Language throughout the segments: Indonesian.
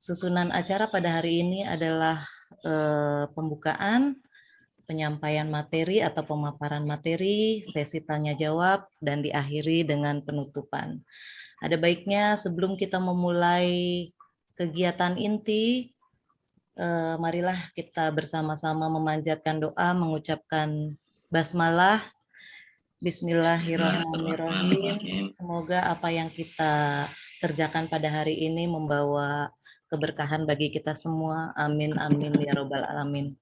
Susunan acara pada hari ini adalah pembukaan, penyampaian materi atau pemaparan materi, sesi tanya jawab, dan diakhiri dengan penutupan. Ada baiknya sebelum kita memulai kegiatan inti, marilah kita bersama-sama memanjatkan doa, mengucapkan basmalah. Bismillahirrahmanirrahim. Semoga apa yang kita kerjakan pada hari ini membawa keberkahan bagi kita semua. Amin, amin, ya robbal alamin.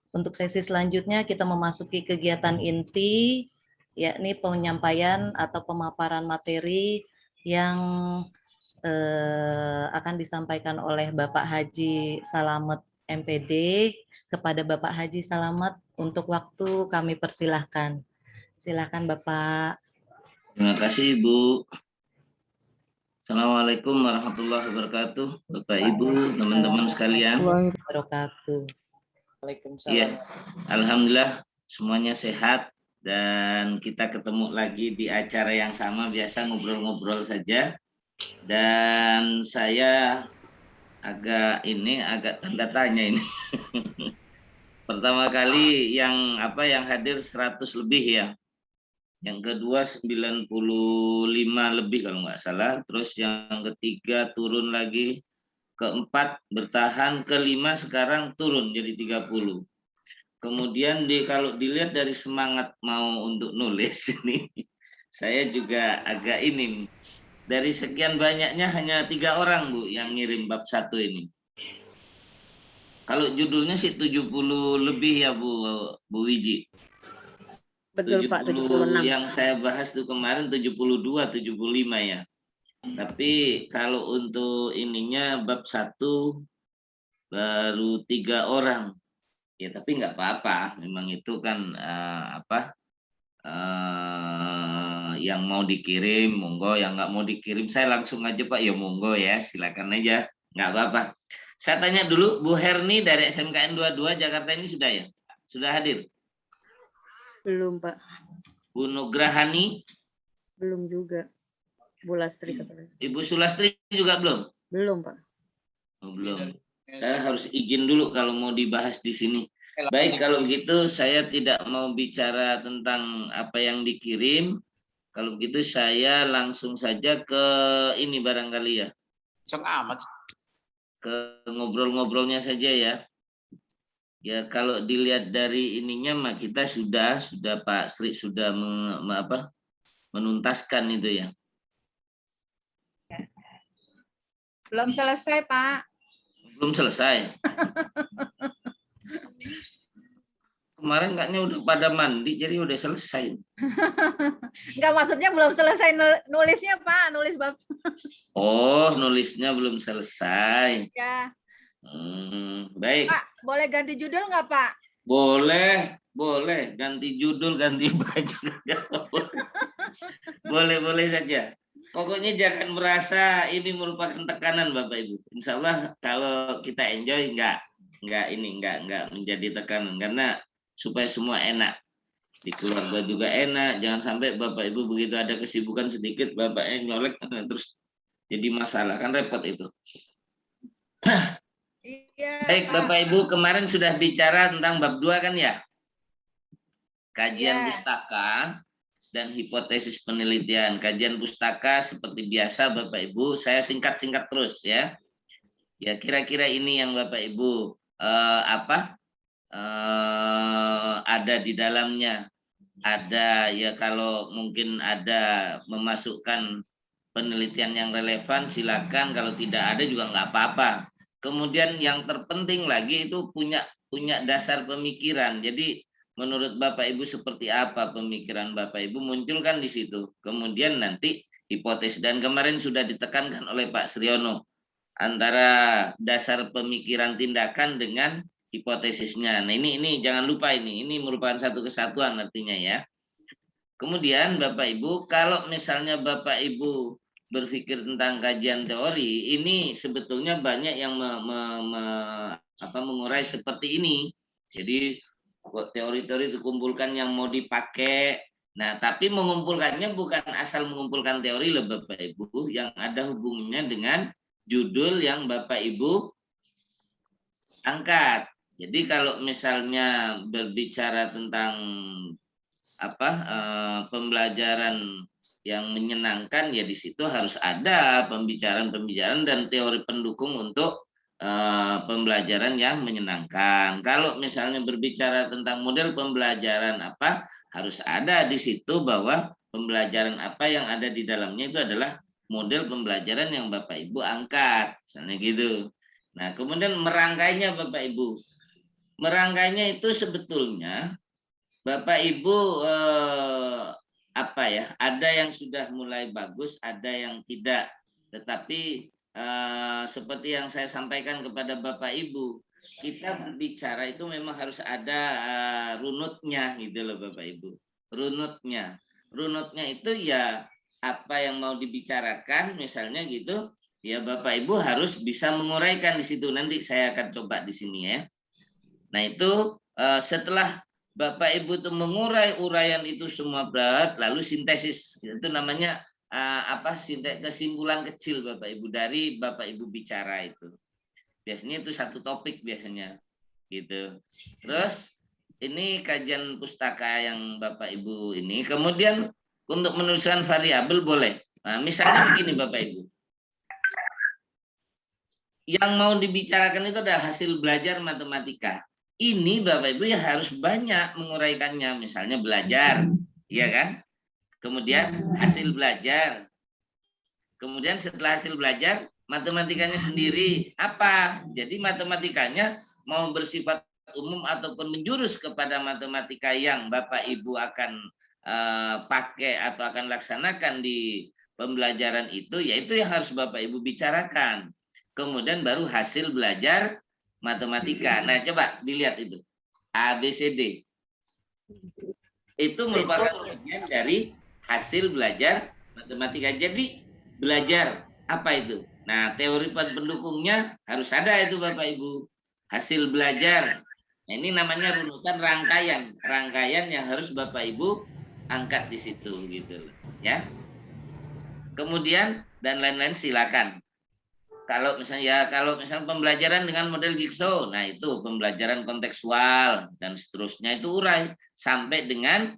Untuk sesi selanjutnya kita memasuki kegiatan inti, yakni penyampaian atau pemaparan materi yang akan disampaikan oleh Bapak Haji Salamet MPD. Kepada Bapak Haji Salamet, untuk waktu kami persilahkan. Silakan Bapak. Terima kasih Ibu. Assalamualaikum warahmatullahi wabarakatuh, Bapak Ibu, teman-teman sekalian. Wabarakatuh. Waalaikumsalam. Ya, alhamdulillah semuanya sehat dan kita ketemu lagi di acara yang sama, biasa ngobrol-ngobrol saja. Dan saya agak tanda tanya ini. Pertama kali yang hadir 100 lebih ya. Yang kedua 95 lebih kalau nggak salah. Terus yang ketiga turun lagi. Keempat bertahan, kelima sekarang turun jadi 30. Kemudian kalau dilihat dari semangat mau untuk nulis ini, saya juga agak ini. Dari sekian banyaknya hanya 3 orang Bu yang ngirim bab 1 ini. Kalau judulnya sih 70 lebih ya Bu Wiji. Betul 70, Pak, 76. yang saya bahas tuh kemarin 72, 75 ya. Tapi kalau untuk ininya bab 1 baru 3 orang. Ya tapi nggak apa-apa. Memang itu kan yang mau dikirim, monggo. Yang nggak mau dikirim saya langsung aja Pak, ya monggo ya. Silakan aja. Nggak apa-apa. Saya tanya dulu, Bu Herni dari SMKN 22 Jakarta ini sudah ya? Sudah hadir? Belum Pak. Bu Nugrahani? Belum juga. Bu Lastri. Ibu Sulastri juga belum? Belum Pak. Oh, belum. Saya harus izin dulu kalau mau dibahas di sini. Baik, kalau begitu saya tidak mau bicara tentang apa yang dikirim. Kalau begitu saya langsung saja ke ini barangkali ya. Ke ngobrol-ngobrolnya saja ya. Ya kalau dilihat dari ininya mah kita sudah Pak Sri sudah menuntaskan itu ya. Belum selesai, Pak. Belum selesai. Kemarin kayaknya udah pada mandi, jadi udah selesai. Enggak, maksudnya belum selesai nulisnya, Pak. Nulis bab. Oh, nulisnya belum selesai. Ya. Baik. Pak, boleh ganti judul nggak, Pak? Boleh. Ganti judul, ganti baju. Boleh saja. Pokoknya jangan merasa ini merupakan tekanan Bapak Ibu. Insya Allah kalau kita enjoy nggak menjadi tekanan, karena supaya semua enak. Di keluarga juga enak, jangan sampai Bapak Ibu begitu ada kesibukan sedikit Bapaknya nyolek terus jadi masalah, kan repot itu. Iya, Baik Bapak Ibu, kemarin sudah bicara tentang bab 2 kan ya? Kajian pustaka dan hipotesis penelitian. Kajian pustaka seperti biasa Bapak Ibu, saya singkat-singkat terus ya. Ya kira-kira ini yang Bapak Ibu ada di dalamnya. Ada ya, kalau mungkin ada memasukkan penelitian yang relevan silakan, kalau tidak ada juga nggak apa-apa. Kemudian yang terpenting lagi itu punya dasar pemikiran. Jadi menurut Bapak Ibu seperti apa pemikiran Bapak Ibu, munculkan di situ. Kemudian nanti hipotesis, dan kemarin sudah ditekankan oleh Pak Sriono antara dasar pemikiran tindakan dengan hipotesisnya. Nah ini jangan lupa, ini merupakan satu kesatuan artinya ya. Kemudian Bapak Ibu, kalau misalnya Bapak Ibu berpikir tentang kajian teori, ini sebetulnya banyak yang mengurai seperti ini. Jadi teori-teori dikumpulkan yang mau dipakai. Nah, tapi mengumpulkannya bukan asal mengumpulkan teori loh Bapak Ibu, yang ada hubungannya dengan judul yang Bapak Ibu angkat. Jadi kalau misalnya berbicara tentang pembelajaran yang menyenangkan, ya di situ harus ada pembicaraan-pembicaraan dan teori pendukung untuk pembelajaran yang menyenangkan. Kalau misalnya berbicara tentang model pembelajaran apa, harus ada di situ bahwa pembelajaran apa yang ada di dalamnya itu adalah model pembelajaran yang Bapak Ibu angkat, misalnya gitu. Nah, kemudian merangkainya Bapak Ibu. Merangkainya itu sebetulnya Bapak Ibu ada yang sudah mulai bagus, ada yang tidak. Tetapi seperti yang saya sampaikan kepada Bapak Ibu, kita berbicara itu memang harus ada runutnya gitu loh Bapak Ibu. Runutnya itu ya apa yang mau dibicarakan misalnya gitu, ya Bapak Ibu harus bisa menguraikan di situ. Nanti saya akan coba di sini ya. Nah itu setelah Bapak Ibu itu mengurai uraian itu semua berat, lalu sintesis itu namanya kesimpulan kecil Bapak Ibu dari Bapak Ibu bicara itu. Biasanya itu satu topik biasanya gitu. Terus ini kajian pustaka yang Bapak Ibu ini. Kemudian untuk menuliskan variabel boleh. Nah, misalnya begini Bapak Ibu. Yang mau dibicarakan itu adalah hasil belajar matematika. Ini Bapak Ibu ya harus banyak menguraikannya, misalnya belajar, ya kan? Kemudian hasil belajar. Kemudian setelah hasil belajar, matematikanya sendiri apa? Jadi matematikanya mau bersifat umum ataupun menjurus kepada matematika yang Bapak Ibu akan pakai atau akan laksanakan di pembelajaran itu, yaitu yang harus Bapak Ibu bicarakan. Kemudian baru hasil belajar matematika. Nah, coba dilihat itu. ABCD. Itu merupakan bagian dari hasil belajar matematika. Jadi, belajar apa itu? Nah, teori pendukungnya harus ada itu Bapak Ibu. Hasil belajar. Nah, ini namanya runutan rangkaian. Rangkaian yang harus Bapak Ibu angkat di situ gitu ya. Kemudian dan lain-lain silakan. Kalau misalnya pembelajaran dengan model jigsaw, nah itu pembelajaran kontekstual dan seterusnya itu urai sampai dengan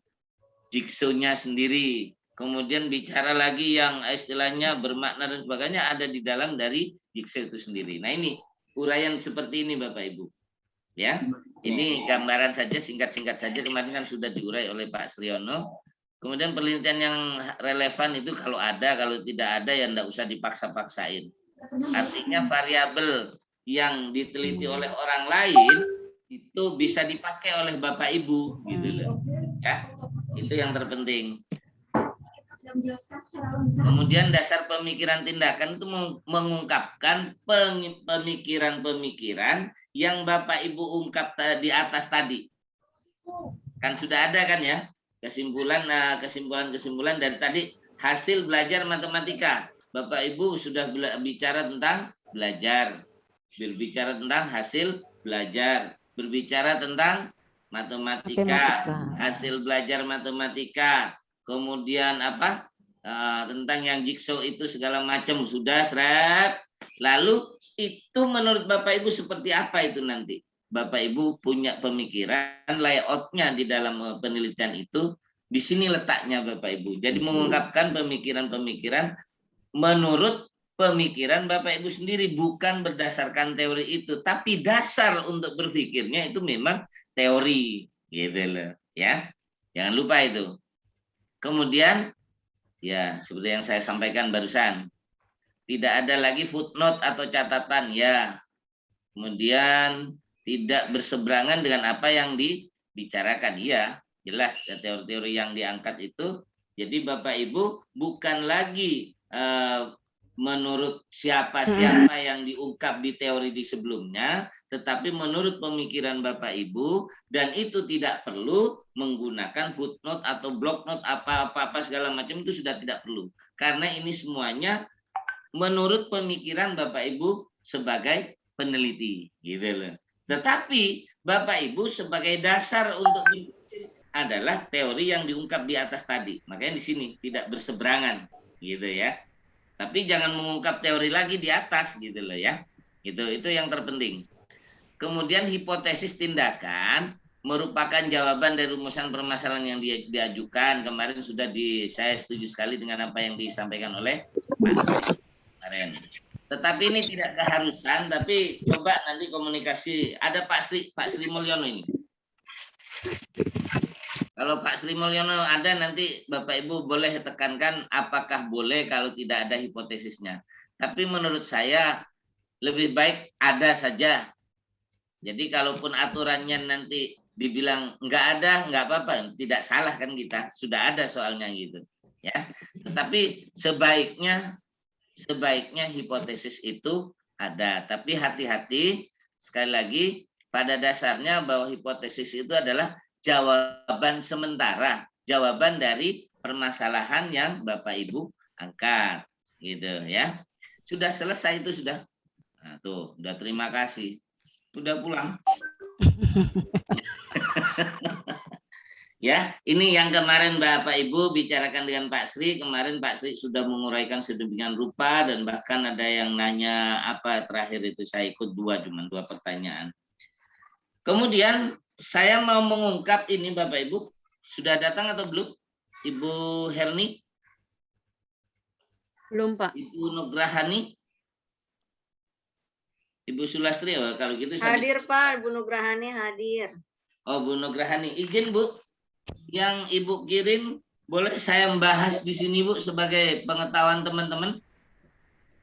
jigsaw-nya sendiri. Kemudian bicara lagi yang istilahnya bermakna dan sebagainya ada di dalam dari jigsaw itu sendiri. Nah ini uraian seperti ini Bapak Ibu. Ya, ini gambaran saja singkat-singkat saja, kemarin kan sudah diurai oleh Pak Sriono. Kemudian penelitian yang relevan itu kalau ada, kalau tidak ada ya enggak usah dipaksa-paksain. Artinya variabel yang diteliti oleh orang lain itu bisa dipakai oleh Bapak Ibu gitu loh. Ya. Itu yang terpenting. Kemudian dasar pemikiran tindakan itu mengungkapkan pemikiran-pemikiran yang Bapak Ibu ungkap di atas tadi. Kan sudah ada kan ya kesimpulan dari tadi hasil belajar matematika. Bapak Ibu sudah bicara tentang belajar, berbicara tentang hasil belajar, berbicara tentang matematika. Hasil belajar matematika, kemudian tentang yang jigsaw itu segala macam sudah seret. Lalu itu menurut Bapak Ibu seperti apa itu nanti? Bapak Ibu punya pemikiran layoutnya di dalam penelitian itu, di sini letaknya Bapak Ibu. Jadi mengungkapkan pemikiran-pemikiran menurut pemikiran Bapak Ibu sendiri, bukan berdasarkan teori itu, tapi dasar untuk berpikirnya itu memang teori, gitu loh, ya. Jangan lupa itu. Kemudian, ya seperti yang saya sampaikan barusan, tidak ada lagi footnote atau catatan, ya. Kemudian tidak berseberangan dengan apa yang dibicarakan, ya. Jelas teori-teori yang diangkat itu. Jadi Bapak Ibu bukan lagi menurut siapa-siapa yang diungkap di teori di sebelumnya, tetapi menurut pemikiran Bapak Ibu, dan itu tidak perlu menggunakan footnote atau blocknote apa-apa segala macam, itu sudah tidak perlu. Karena ini semuanya menurut pemikiran Bapak Ibu sebagai peneliti, gitu loh. Tetapi Bapak Ibu sebagai dasar untuk adalah teori yang diungkap di atas tadi. Makanya di sini tidak berseberangan, gitu ya. Tapi jangan mengungkap teori lagi di atas, gitu loh ya. Itu yang terpenting. Kemudian hipotesis tindakan merupakan jawaban dari rumusan permasalahan yang diajukan. Kemarin sudah saya setuju sekali dengan apa yang disampaikan oleh Pak kemarin. Tetapi ini tidak keharusan, tapi coba nanti komunikasi. Ada Pak Sri Mulyono ini. Kalau Pak Sri Mulyono ada, nanti Bapak Ibu boleh tekankan apakah boleh kalau tidak ada hipotesisnya. Tapi menurut saya lebih baik ada saja. Jadi kalaupun aturannya nanti dibilang nggak ada, nggak apa-apa, tidak salah kan kita, sudah ada soalnya gitu, ya. Tetapi sebaiknya hipotesis itu ada, tapi hati-hati sekali lagi pada dasarnya bahwa hipotesis itu adalah jawaban sementara, jawaban dari permasalahan yang Bapak Ibu angkat, gitu ya. Sudah selesai itu sudah. Nah, tuh, udah terima kasih. Udah pulang. Ya, ini yang kemarin Bapak Ibu bicarakan dengan Pak Sri. Kemarin Pak Sri sudah menguraikan sedemikian rupa dan bahkan ada yang nanya apa terakhir itu, saya ikut cuma dua pertanyaan. Kemudian saya mau mengungkap ini Bapak Ibu. Sudah datang atau belum? Ibu Herni? Belum, Pak. Ibu Nugrahani? Ibu Sulastri, oh, kalau gitu Hadir Pak, Bu Nugrahani hadir. Oh, Bu Nugrahani, izin Bu, yang Ibu kirim boleh saya membahas di sini Bu sebagai pengetahuan teman-teman?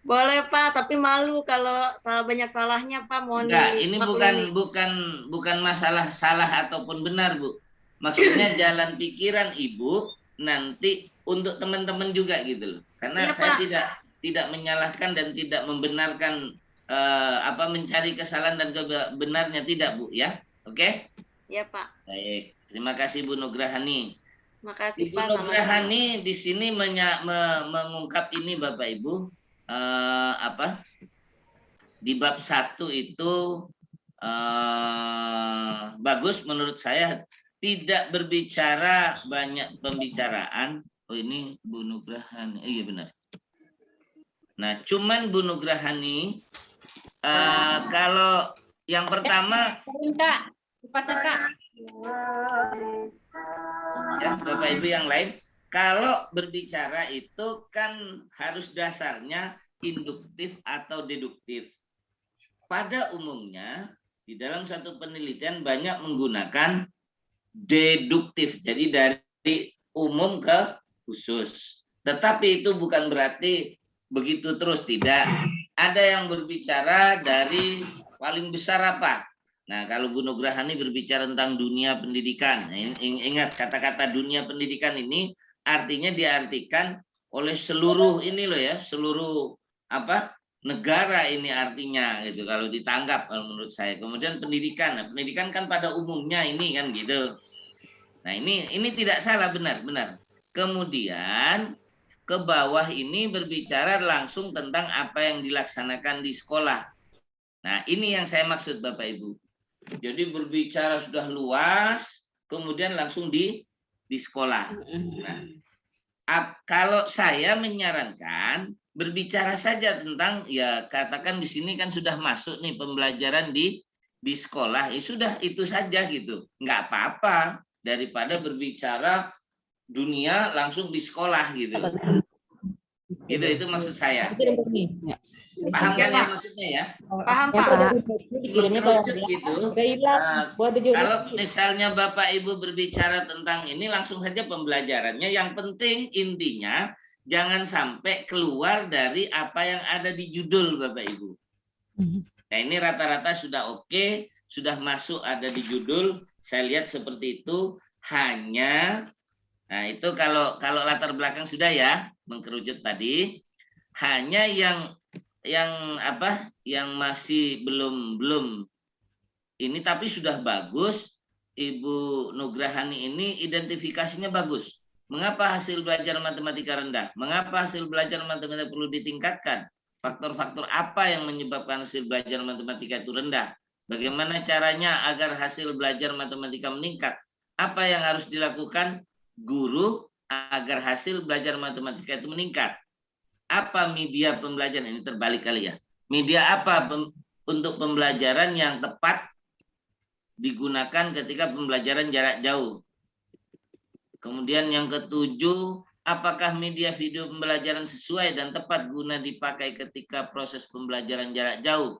Boleh Pak, tapi malu kalau banyak salahnya Pak. Mohon Enggak, ini bukan masalah salah ataupun benar Bu. Maksudnya jalan pikiran Ibu nanti untuk teman-teman juga gitu loh. Karena saya tidak menyalahkan dan tidak membenarkan mencari kesalahan dan kebenarnya, tidak Bu ya. Oke? Iya Pak. Baik, terima kasih Bu Nugrahani. Makasih Ibu Pak. Nugrahani di sini mengungkap ini Bapak Ibu di bab 1 itu bagus menurut saya, tidak berbicara banyak pembicaraan. Oh ini Bu Nugrahani, iya benar. Nah cuman Bu Nugrahani kalau yang pertama ya Bapak Ibu yang lain, kalau berbicara itu kan harus dasarnya induktif atau deduktif. Pada umumnya di dalam satu penelitian banyak menggunakan deduktif. Jadi dari umum ke khusus. Tetapi itu bukan berarti begitu terus, tidak. Ada yang berbicara dari paling besar apa? Nah, kalau Bu Nugrahani berbicara tentang dunia pendidikan, ingat kata-kata dunia pendidikan ini artinya diartikan oleh seluruh ini loh ya, seluruh negara ini artinya gitu kalau ditangkap kalau menurut saya. Kemudian pendidikan, nah, pendidikan kan pada umumnya ini kan gitu. Nah ini tidak salah, benar. Kemudian ke bawah ini berbicara langsung tentang apa yang dilaksanakan di sekolah. Nah ini yang saya maksud Bapak Ibu. Jadi berbicara sudah luas, kemudian langsung di sekolah. Nah, kalau saya menyarankan berbicara saja tentang, ya katakan di sini kan sudah masuk nih pembelajaran di sekolah, ya sudah itu saja gitu, nggak apa-apa daripada berbicara dunia langsung di sekolah gitu. Itu maksud saya. Paham kan ya maksudnya ya? Paham Pak. Mengerucut gitu. Kalau misalnya Bapak Ibu berbicara tentang ini langsung saja pembelajarannya. Yang penting intinya jangan sampai keluar dari apa yang ada di judul Bapak Ibu. Nah ini rata-rata sudah oke, sudah masuk ada di judul. Saya lihat seperti itu. Hanya, nah itu kalau latar belakang sudah ya mengkerucut tadi. Hanya yang masih belum ini tapi sudah bagus. Ibu Nugrahani ini identifikasinya bagus. Mengapa hasil belajar matematika rendah? Mengapa hasil belajar matematika perlu ditingkatkan? Faktor-faktor apa yang menyebabkan hasil belajar matematika itu rendah? Bagaimana caranya agar hasil belajar matematika meningkat? Apa yang harus dilakukan guru agar hasil belajar matematika itu meningkat? Apa media pembelajaran? Ini terbalik kali ya. Media apa untuk pembelajaran yang tepat digunakan ketika pembelajaran jarak jauh? Kemudian yang ketujuh, apakah media video pembelajaran sesuai dan tepat guna dipakai ketika proses pembelajaran jarak jauh?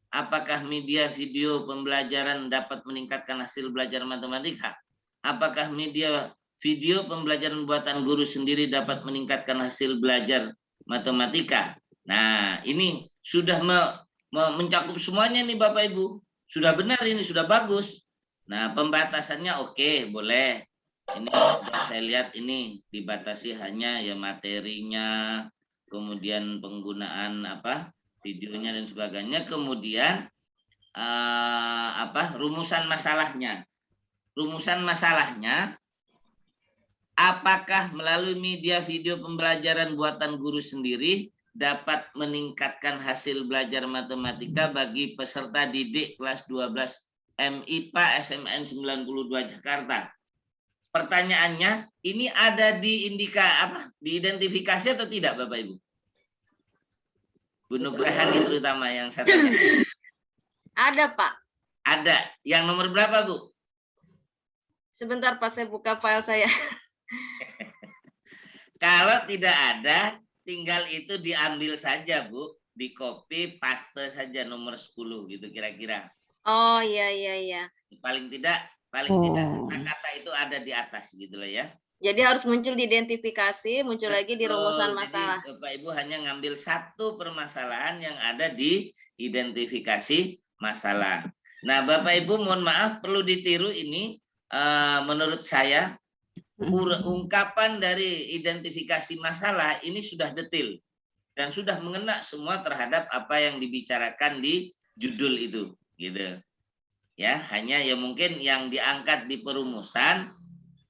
Apakah media video pembelajaran dapat meningkatkan hasil belajar matematika? Apakah media video pembelajaran buatan guru sendiri dapat meningkatkan hasil belajar matematika? Nah, ini sudah mencakup semuanya nih Bapak Ibu. Sudah benar ini, sudah bagus. Nah, pembatasannya oke, boleh. Ini sudah saya lihat ini dibatasi hanya ya materinya, kemudian penggunaan videonya dan sebagainya, kemudian rumusan masalahnya. Rumusan masalahnya apakah melalui media video pembelajaran buatan guru sendiri dapat meningkatkan hasil belajar matematika bagi peserta didik kelas 12 MIPA SMN 92 Jakarta. Pertanyaannya, ini ada di diidentifikasi atau tidak Bapak Ibu? Bu Nugrahani terutama yang saya tanya. Ada, Pak. Ada. Yang nomor berapa, Bu? Sebentar, Pak, saya buka file saya. Kalau tidak ada, tinggal itu diambil saja, Bu. Di copy, paste saja nomor 10 gitu kira-kira. Oh, iya. Paling tidak kata itu ada di atas gitu loh ya. Jadi harus muncul di identifikasi, muncul lagi di rumusan masalah. Jadi Bapak Ibu hanya ngambil satu permasalahan yang ada di identifikasi masalah. Nah, Bapak Ibu mohon maaf perlu ditiru ini menurut saya ungkapan dari identifikasi masalah ini sudah detail dan sudah mengena semua terhadap apa yang dibicarakan di judul itu, gitu. Ya, hanya ya mungkin yang diangkat di perumusan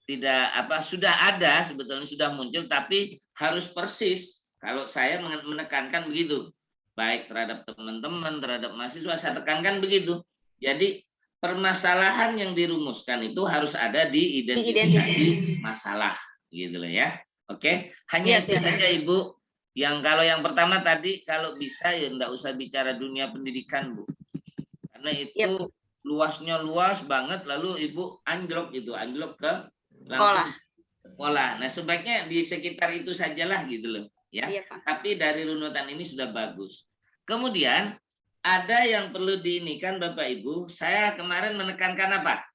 tidak sudah ada sebetulnya sudah muncul tapi harus persis. Kalau saya menekankan begitu, baik terhadap teman-teman, terhadap mahasiswa saya tekankan begitu. Jadi permasalahan yang dirumuskan itu harus ada di identifikasi masalah, gitu loh ya. Oke, hanya itu saja Ibu. Kalau yang pertama tadi kalau bisa ya enggak usah bicara dunia pendidikan Bu, karena itu luasnya luas banget, lalu Ibu anjlok ke langsung sekolah. Nah, sebaiknya di sekitar itu sajalah gitu loh ya. Iya, Pak. Tapi dari runutan ini sudah bagus. Kemudian ada yang perlu diinikan Bapak Ibu, saya kemarin menekankan apa?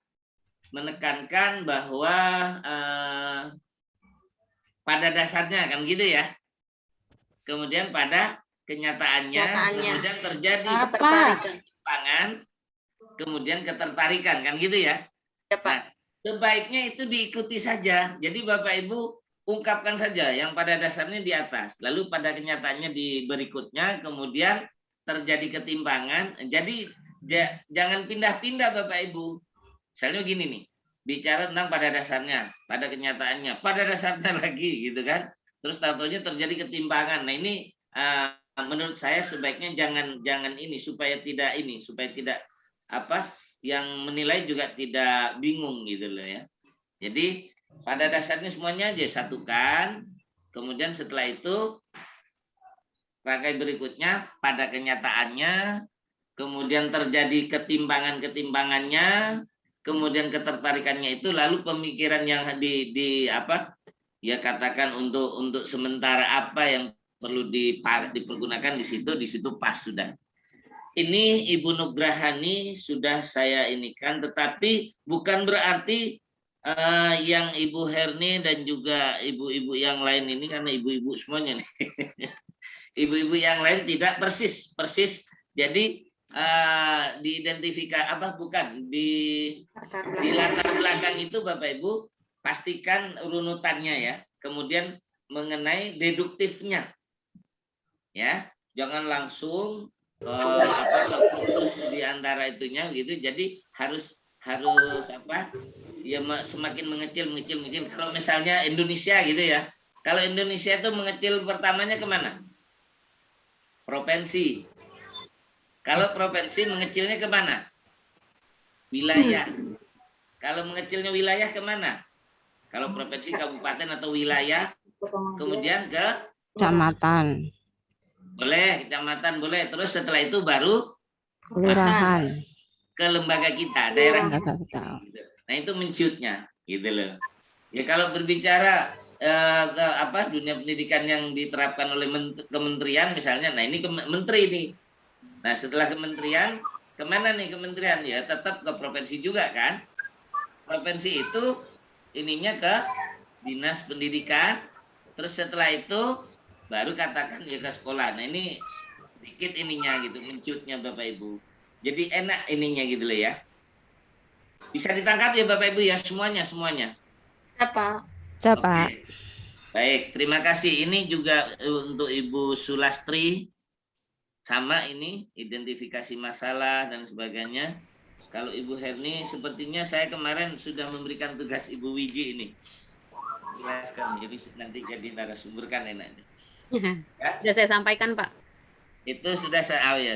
Menekankan bahwa pada dasarnya kan gitu ya. Kemudian pada kenyataannya. Kemudian terjadi ketimpangan, kemudian ketertarikan kan gitu ya. Nah, sebaiknya itu diikuti saja. Jadi Bapak Ibu ungkapkan saja yang pada dasarnya di atas, lalu pada kenyataannya di berikutnya, kemudian terjadi ketimpangan. Jadi jangan pindah-pindah Bapak Ibu. Misalnya gini nih, bicara tentang pada dasarnya, pada kenyataannya, pada dasarnya lagi gitu kan. Terus tahu-tahunya terjadi ketimpangan. Nah ini menurut saya sebaiknya jangan ini supaya tidak yang menilai juga tidak bingung gitu loh ya. Jadi pada dasarnya semuanya aja satukan. Kemudian setelah itu pakai berikutnya pada kenyataannya, kemudian terjadi ketimpangannya, kemudian ketertarikannya itu, lalu pemikiran yang katakan untuk sementara apa yang perlu dipergunakan di situ pas sudah. Ini Ibu Nugrahani sudah saya inikan, tetapi bukan berarti yang Ibu Herni dan juga ibu-ibu yang lain ini, karena ibu-ibu semuanya nih, ibu-ibu yang lain tidak persis. Jadi diidentifikasi di latar belakang itu Bapak Ibu pastikan runutannya ya, kemudian mengenai deduktifnya, ya, jangan langsung terputus di antara itunya gitu. Jadi harus semakin mengecil. Kalau misalnya Indonesia gitu ya, kalau Indonesia itu mengecil pertamanya kemana? Provinsi. Kalau provinsi mengecilnya kemana? Wilayah. Kalau mengecilnya wilayah kemana? Kalau provinsi, kabupaten atau wilayah, kemudian ke Kecamatan, boleh, kecamatan boleh. Terus setelah itu baru kelurahan, ke lembaga kita, daerah. lembaga kita. Nah itu menciutnya, gitu loh. Ya kalau berbicara dunia pendidikan yang diterapkan oleh kementerian misalnya, nah ini menteri nih. Nah setelah kementerian, kemana nih kementerian? Ya tetap ke provinsi juga kan. Provinsi itu ininya ke dinas pendidikan, terus setelah itu baru katakan ya ke sekolah. Nah ini sedikit ininya gitu, menciutnya Bapak Ibu. Jadi enak ininya gitu loh ya. Bisa ditangkap ya Bapak Ibu ya semuanya. Apa? Siapa? Oke. Baik, terima kasih. Ini juga untuk Ibu Sulastri, sama ini identifikasi masalah dan sebagainya. Kalau Ibu Herni, sepertinya saya kemarin sudah memberikan tugas Ibu Wiji ini. Jelaskan, jadi nanti jadi narasumber kan enaknya. Ya? Sudah saya sampaikan, Pak. Itu sudah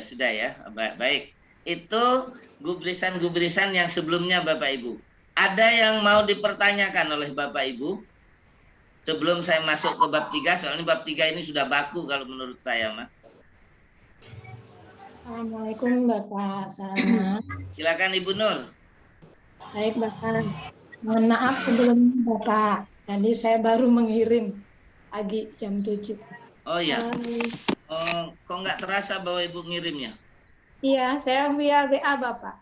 sudah ya. Baik. Itu gubrisan yang sebelumnya Bapak Ibu. Ada yang mau dipertanyakan oleh Bapak Ibu? Sebelum saya masuk ke bab 3, soalnya bab 3 ini sudah baku kalau menurut saya, Mas. Assalamualaikum Bapak Sarana. Silakan Ibu Nur. Baik Bapak, mohon maaf sebelumnya Bapak. Tadi saya baru mengirim pagi jam 7. Oh iya. Kok nggak terasa bahwa Ibu ngirimnya? Iya, saya via WA Bapak.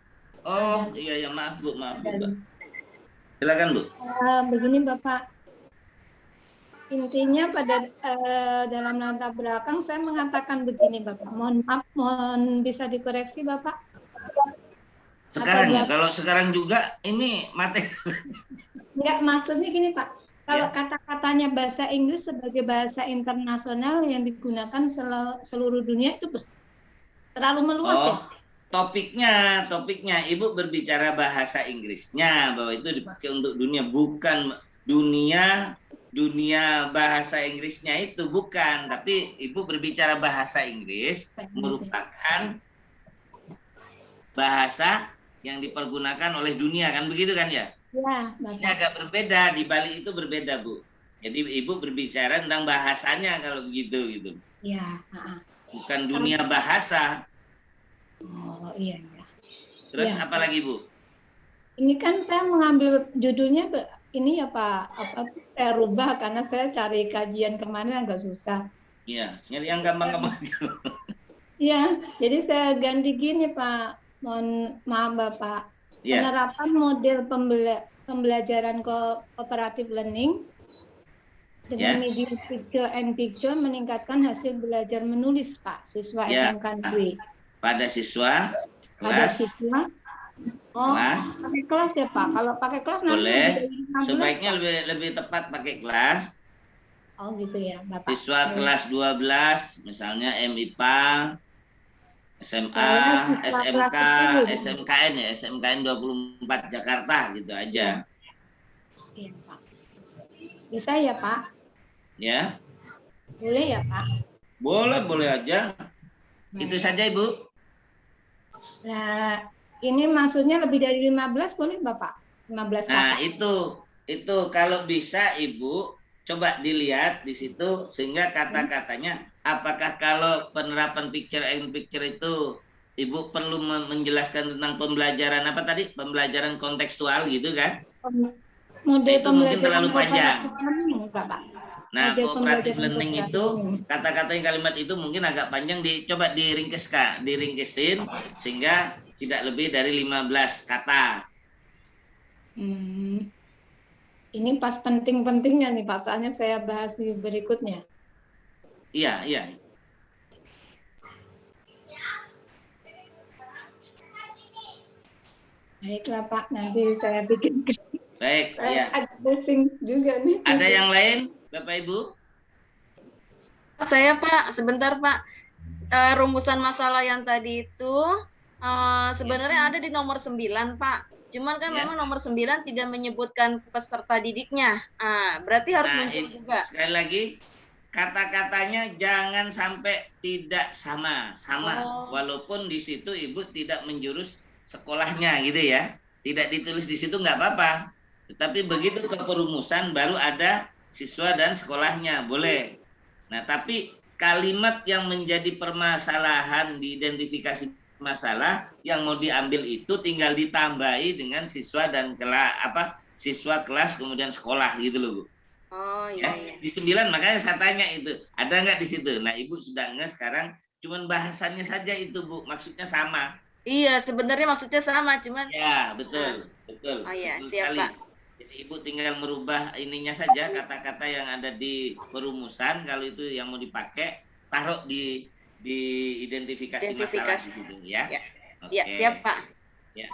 Oh iya, maaf Bu. Silakan Bu. Begini Bapak, intinya pada dalam latar belakang saya mengatakan begini Bapak. Mohon maaf, mohon bisa dikoreksi Bapak. Sekarang ya, kalau sekarang juga ini materi. Enggak, maksudnya gini Pak. Kalau kata-katanya bahasa Inggris sebagai bahasa internasional yang digunakan seluruh dunia itu terlalu meluas ya? Topiknya Ibu berbicara bahasa Inggrisnya, bahwa itu dipakai untuk dunia, bukan dunia bahasa Inggrisnya itu bukan, tapi Ibu berbicara bahasa Inggris merupakan bahasa yang dipergunakan oleh dunia, kan begitu kan ya? Ya, ini agak berbeda, di Bali itu berbeda Bu. Jadi Ibu berbicara tentang bahasanya kalau begitu gitu. Iya. Bukan dunia bahasa. Oh iya. Terus apa lagi Bu? Ini kan saya mengambil judulnya ini ya Pak, saya rubah karena saya cari kajian kemarin agak susah. Iya, nyari yang gampang-gampang. Iya, jadi saya ganti gini Pak. Mohon maaf Bapak. Ya. Penerapan model pembelajaran cooperative learning dengan medium picture and picture meningkatkan hasil belajar menulis Pak siswa SMK negeri. Pada siswa pakai kelas ya Pak. Kalau pakai kelas boleh. nanti Sebaiknya lebih tepat pakai kelas. Oh gitu ya Bapak. Siswa kelas 12 misalnya MIPA, SMA, SMK, SMKN ya, SMKN 24 Jakarta gitu aja. Iya Pak. Bisa ya Pak? Ya. Boleh ya Pak? Boleh aja. Itu saja Ibu. Nah, ini maksudnya lebih dari 15 boleh Bapak? 15 kata. Nah, itu kalau bisa Ibu coba dilihat di situ sehingga kata-katanya apakah kalau penerapan picture and picture itu Ibu perlu menjelaskan tentang pembelajaran apa tadi? Pembelajaran kontekstual gitu kan? Model itu mungkin terlalu panjang. Bapak. Nah, cooperative learning itu kata-kata yang kalimat itu mungkin agak panjang, dicoba diringkesin sehingga tidak lebih dari 15 kata. Ini pas penting-pentingnya nih Pak, soalnya saya bahas di berikutnya. Iya. Baiklah Pak, nanti saya bikin. Baik, ya. Ada briefing juga nih. Ada yang lain, Bapak Ibu? Saya Pak, sebentar Pak. Rumusan masalah yang tadi itu sebenarnya ada di nomor 9 Pak. Cuman kan memang nomor 9 tidak menyebutkan peserta didiknya. Berarti harus muncul juga. Sekali lagi, kata-katanya jangan sampai tidak sama. Walaupun di situ Ibu tidak menjurus sekolahnya gitu ya. tidak ditulis di situ nggak apa-apa. Tetapi begitu ke perumusan baru ada siswa dan sekolahnya, boleh. Nah, tapi kalimat yang menjadi permasalahan di identifikasi masalah yang mau diambil itu tinggal ditambahi dengan siswa dan siswa kelas kemudian sekolah gitu loh, Bu. Oh Ya, iya. di 9 makanya saya tanya itu, ada nggak di situ? Nah, Ibu sudah nggak sekarang, cuman bahasannya saja itu, Bu, maksudnya sama. Iya, sebenarnya maksudnya sama, cuman Ya, betul, betul. Oh iya, Betul siap, sekali. Pak. Jadi Ibu tinggal merubah ininya saja, kata-kata yang ada di perumusan, kalau itu yang mau dipakai, taruh di identifikasi masalah di situ ya. Ya. Oke. Ya, siap, Pak. Ya.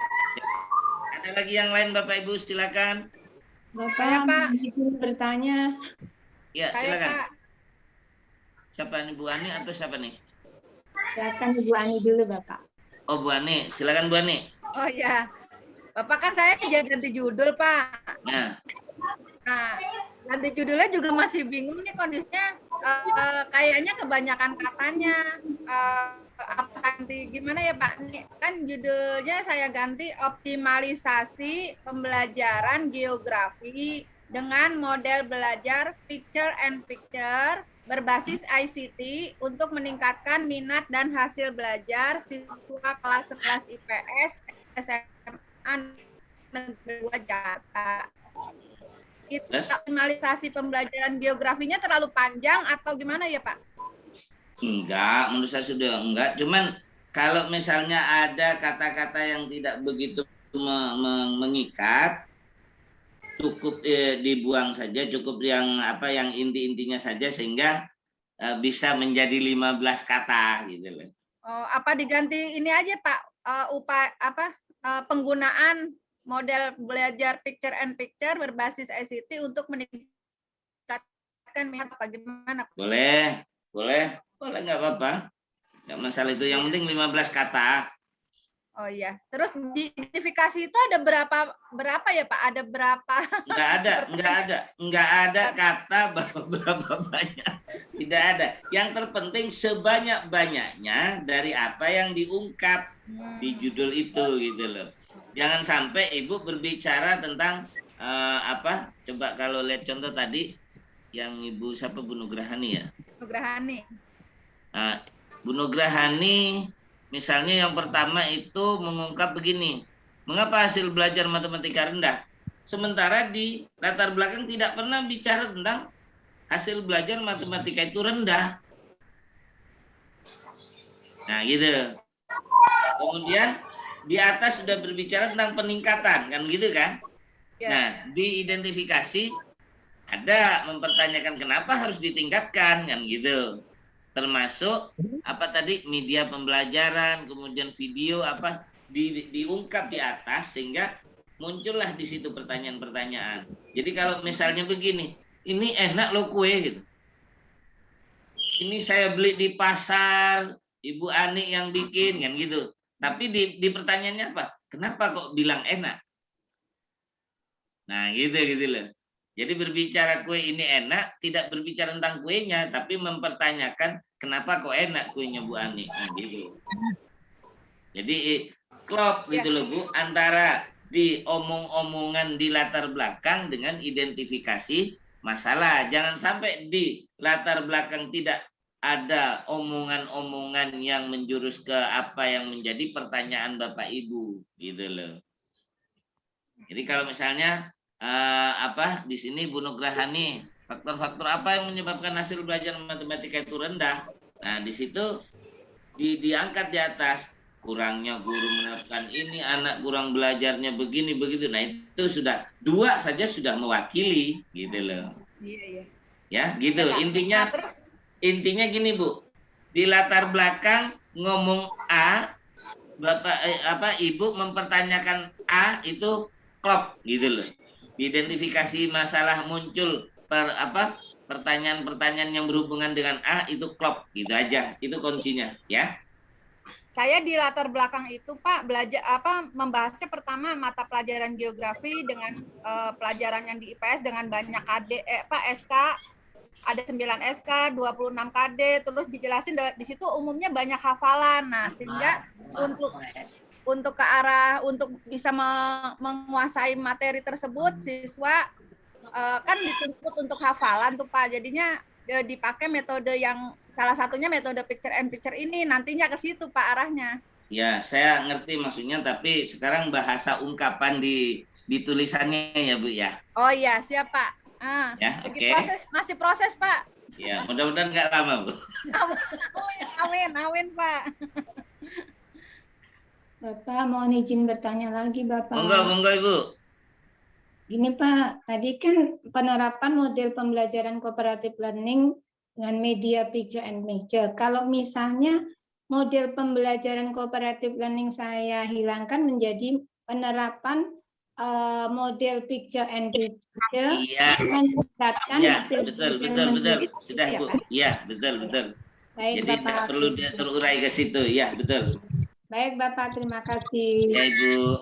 Ada lagi yang lain Bapak Ibu, silakan. Bapak, Pak. izin bertanya. Ya, Saya silakan. Pak. Siapa nih, Bu Ani atau siapa nih? Silakan Ibu Ani dulu, Bapak. Oh, Bu Ani, silakan Bu Ani. Oh ya, Bapak kan saya jadi ganti judul Pak. Nah, Nah, ganti judulnya juga masih bingung nih kondisinya. Kayaknya kebanyakan katanya. Apa ganti gimana ya Pak? Nih, kan judulnya saya ganti optimalisasi pembelajaran geografi dengan model belajar picture and picture berbasis ICT untuk meningkatkan minat dan hasil belajar siswa kelas 11 IPS SMA Negeri 2 Jakarta. Itu optimalisasi pembelajaran geografinya terlalu panjang atau gimana ya Pak? enggak, menurut saya sudah enggak. Cuman kalau misalnya ada kata-kata yang tidak begitu mengikat, cukup dibuang saja, cukup yang yang inti-intinya saja sehingga bisa menjadi 15 kata gitu loh. Oh, apa diganti ini aja Pak? Penggunaan model belajar picture and picture berbasis ICT untuk meningkatkan minat apa gimana? Boleh, nggak apa-apa. Nggak masalah itu, yang penting 15 kata. Oh iya. Terus di identifikasi itu ada berapa ya Pak? Ada berapa? Nggak ada kata berapa banyak. Tidak ada. Yang terpenting sebanyak-banyaknya dari apa yang diungkap di judul itu gitu loh. Jangan sampai Ibu berbicara tentang coba kalau lihat contoh tadi yang Ibu siapa, Bu Nugrahani ya? Nugrahani. Bu Nugrahani misalnya yang pertama itu mengungkap begini, mengapa hasil belajar matematika rendah? Sementara di latar belakang tidak pernah bicara tentang hasil belajar matematika itu rendah. Nah gitu. Kemudian di atas sudah berbicara tentang peningkatan, kan gitu kan? Ya. Nah, di identifikasi ada mempertanyakan kenapa harus ditingkatkan, kan gitu. Termasuk tadi media pembelajaran, kemudian video diungkap di atas sehingga muncullah di situ pertanyaan-pertanyaan. Jadi kalau misalnya begini, ini enak loh kue gitu. Ini saya beli di pasar, Ibu Ani yang bikin, kan gitu. Tapi di pertanyaannya apa? Kenapa kok bilang enak? Nah, gitu loh. Jadi berbicara kue ini enak, tidak berbicara tentang kuenya, tapi mempertanyakan kenapa kok enak kuenya Bu Ani. Nah, gitu. Jadi klop gitu loh Bu, antara di omong-omongan di latar belakang dengan identifikasi masalah. Jangan sampai di latar belakang tidak ada omongan-omongan yang menjurus ke apa yang menjadi pertanyaan Bapak Ibu, gitu loh. Jadi kalau misalnya di sini Bu Nugrahani, faktor-faktor apa yang menyebabkan hasil belajar matematika itu rendah? Nah, di situ diangkat di atas, kurangnya guru menerapkan ini, anak kurang belajarnya begini begitu. Nah, itu sudah dua saja sudah mewakili, gitu loh. Iya. Ya, gitu. Ya, Intinya gini Bu, di latar belakang ngomong A, Ibu mempertanyakan A itu klop gitu loh. Identifikasi masalah muncul pertanyaan-pertanyaan yang berhubungan dengan A itu klop gitu aja. Itu kuncinya ya. Saya di latar belakang itu Pak belajar membahasnya pertama mata pelajaran geografi dengan pelajaran yang di IPS dengan banyak SK. Ada 9 SK, 26 KD, terus dijelasin di situ umumnya banyak hafalan. Nah, sehingga untuk ke arah untuk bisa menguasai materi tersebut, siswa kan dituntut untuk hafalan tuh Pak. Jadinya dipakai metode yang salah satunya metode picture and picture ini, nantinya ke situ Pak arahnya. Ya, saya ngerti maksudnya, tapi sekarang bahasa ungkapan di tulisannya ya Bu ya. Oh iya, siap Pak. Ya, Lagi oke. masih proses Pak. Ya, mudah-mudahan nggak lama Bu. Amin Pak. Bapak mohon izin bertanya lagi Bapak. Monggo Ibu. Gini Pak, tadi kan penerapan model pembelajaran cooperative learning dengan media picture and picture. Kalau misalnya model pembelajaran cooperative learning saya hilangkan menjadi penerapan model picture and picture. Iya. Iya, betul. Sudah Bu. Iya, betul. Baik, jadi Bapak. tidak perlu terurai ke situ. Iya, betul. Baik Bapak, terima kasih. Ya Ibu.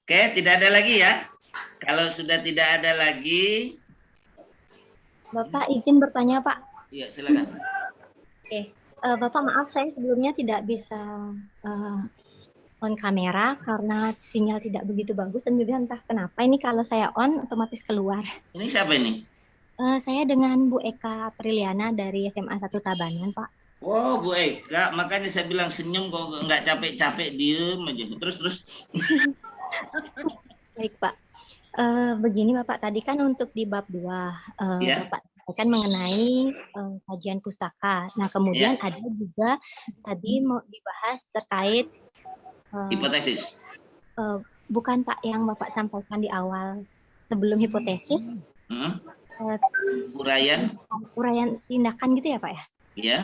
Oke, tidak ada lagi ya. Kalau sudah tidak ada lagi, Bapak izin bertanya Pak. iya silakan. Oke, Bapak maaf saya sebelumnya tidak bisa on kamera karena sinyal tidak begitu bagus dan juga entah kenapa ini kalau saya on otomatis keluar. Ini siapa ini? Saya dengan Bu Eka Priliana dari SMA 1 Tabanan Pak. Wow, Bu Eka, makanya saya bilang senyum kok nggak capek-capek, diem aja. Terus. Baik Pak. Begini Bapak, tadi kan untuk di bab 2 Ya. Bapak sampaikan mengenai kajian pustaka. Nah kemudian Ya. ada juga tadi mau dibahas terkait Hipotesis. bukan Pak yang Bapak sampaikan di awal sebelum hipotesis. Uraian tindakan gitu ya Pak ya? Ya.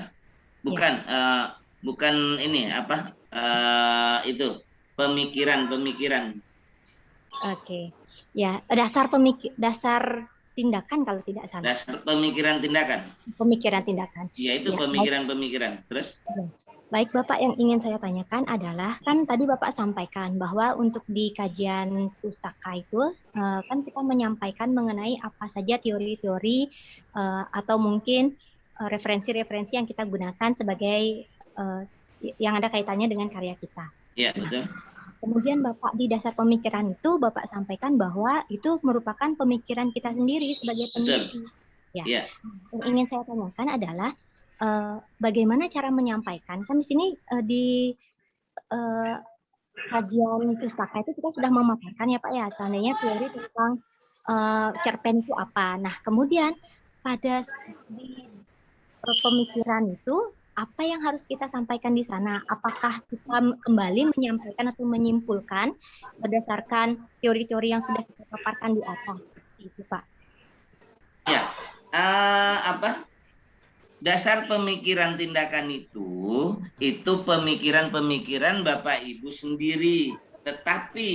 Bukan ini apa? Itu pemikiran. Oke. Ya, dasar tindakan kalau tidak salah. Dasar pemikiran tindakan. Pemikiran tindakan. Ya, itu Ya, pemikiran. Terus? Baik Bapak, yang ingin saya tanyakan adalah kan tadi Bapak sampaikan bahwa untuk di kajian pustaka itu kan kita menyampaikan mengenai apa saja teori-teori atau mungkin referensi-referensi yang kita gunakan sebagai yang ada kaitannya dengan karya kita. Ya, betul. Kemudian Bapak di dasar pemikiran itu Bapak sampaikan bahwa itu merupakan pemikiran kita sendiri sebagai peneliti. Ya. Yang ingin saya tanyakan adalah bagaimana cara menyampaikan? Kan di sini di kajian pustaka itu kita sudah memaparkan ya Pak ya, seandainya teori tentang cerpen itu apa. Nah kemudian pada di pemikiran itu apa yang harus kita sampaikan di sana? Apakah kita kembali menyampaikan atau menyimpulkan berdasarkan teori-teori yang sudah kita paparkan di atas? Itu Pak. Ya, dasar pemikiran tindakan itu pemikiran Bapak Ibu sendiri. Tetapi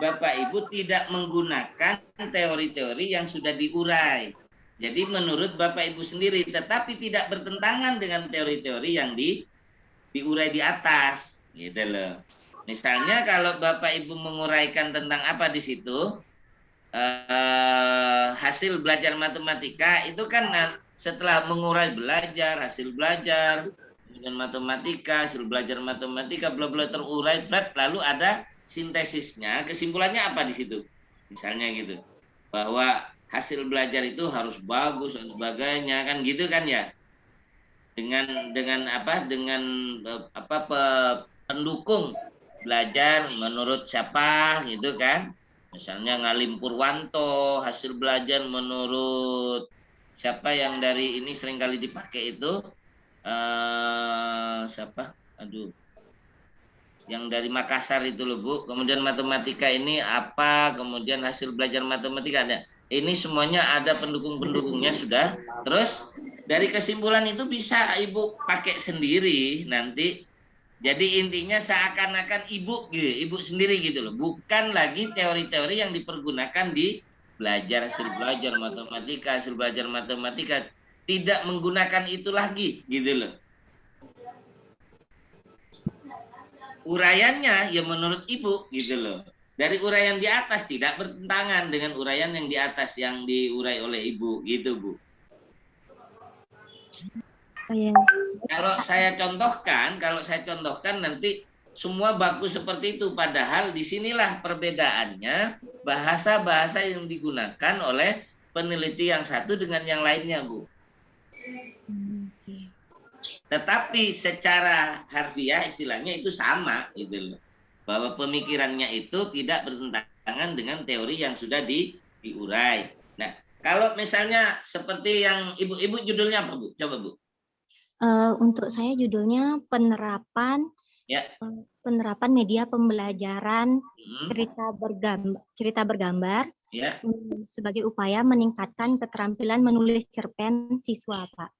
Bapak Ibu tidak menggunakan teori-teori yang sudah diurai. Jadi menurut Bapak Ibu sendiri, tetapi tidak bertentangan dengan teori-teori yang diurai di atas, gitu loh. Misalnya kalau Bapak Ibu menguraikan tentang apa di situ, hasil belajar matematika itu kan setelah mengurai belajar, hasil belajar, kemudian matematika, hasil belajar matematika, bla bla terurai, lalu ada sintesisnya, kesimpulannya apa di situ? Misalnya gitu, bahwa hasil belajar itu harus bagus dan sebagainya, kan gitu kan ya? Dengan pendukung belajar menurut siapa gitu kan? Misalnya Ngalim Purwanto, hasil belajar menurut siapa yang dari ini seringkali dipakai itu siapa? Yang dari Makassar itu loh Bu. Kemudian matematika ini apa? Kemudian hasil belajar matematika ada. Ini semuanya ada pendukung-pendukungnya sudah. Terus dari kesimpulan itu bisa Ibu pakai sendiri nanti. Jadi intinya seakan-akan ibu sendiri gitu loh. Bukan lagi teori-teori yang dipergunakan di hasil belajar matematika. Tidak menggunakan itu lagi gitu loh. Uraiannya ya menurut Ibu gitu loh. Dari uraian di atas tidak bertentangan dengan uraian yang di atas yang diurai oleh Ibu gitu Bu. Kalau saya contohkan nanti semua baku seperti itu. Padahal disinilah perbedaannya bahasa-bahasa yang digunakan oleh peneliti yang satu dengan yang lainnya, Bu. Tetapi secara harfiah istilahnya itu sama, gitu loh. Bahwa pemikirannya itu tidak bertentangan dengan teori yang sudah diurai. Nah, kalau misalnya seperti yang ibu judulnya apa, Bu? Coba, Bu. Untuk saya judulnya penerapan media pembelajaran cerita bergambar sebagai upaya meningkatkan keterampilan menulis cerpen siswa, Pak.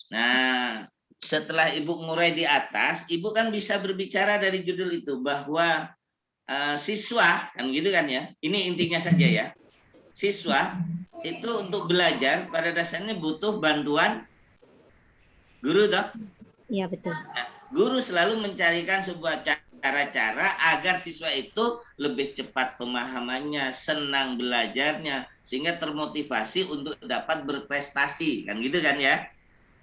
Nah, setelah Ibu ngurai di atas, Ibu kan bisa berbicara dari judul itu bahwa siswa, kan gitu kan ya. Ini intinya saja ya. Siswa itu untuk belajar pada dasarnya butuh bantuan guru, toh? Iya, betul. Nah, guru selalu mencarikan sebuah cara-cara agar siswa itu lebih cepat pemahamannya, senang belajarnya, sehingga termotivasi untuk dapat berprestasi, kan gitu kan ya?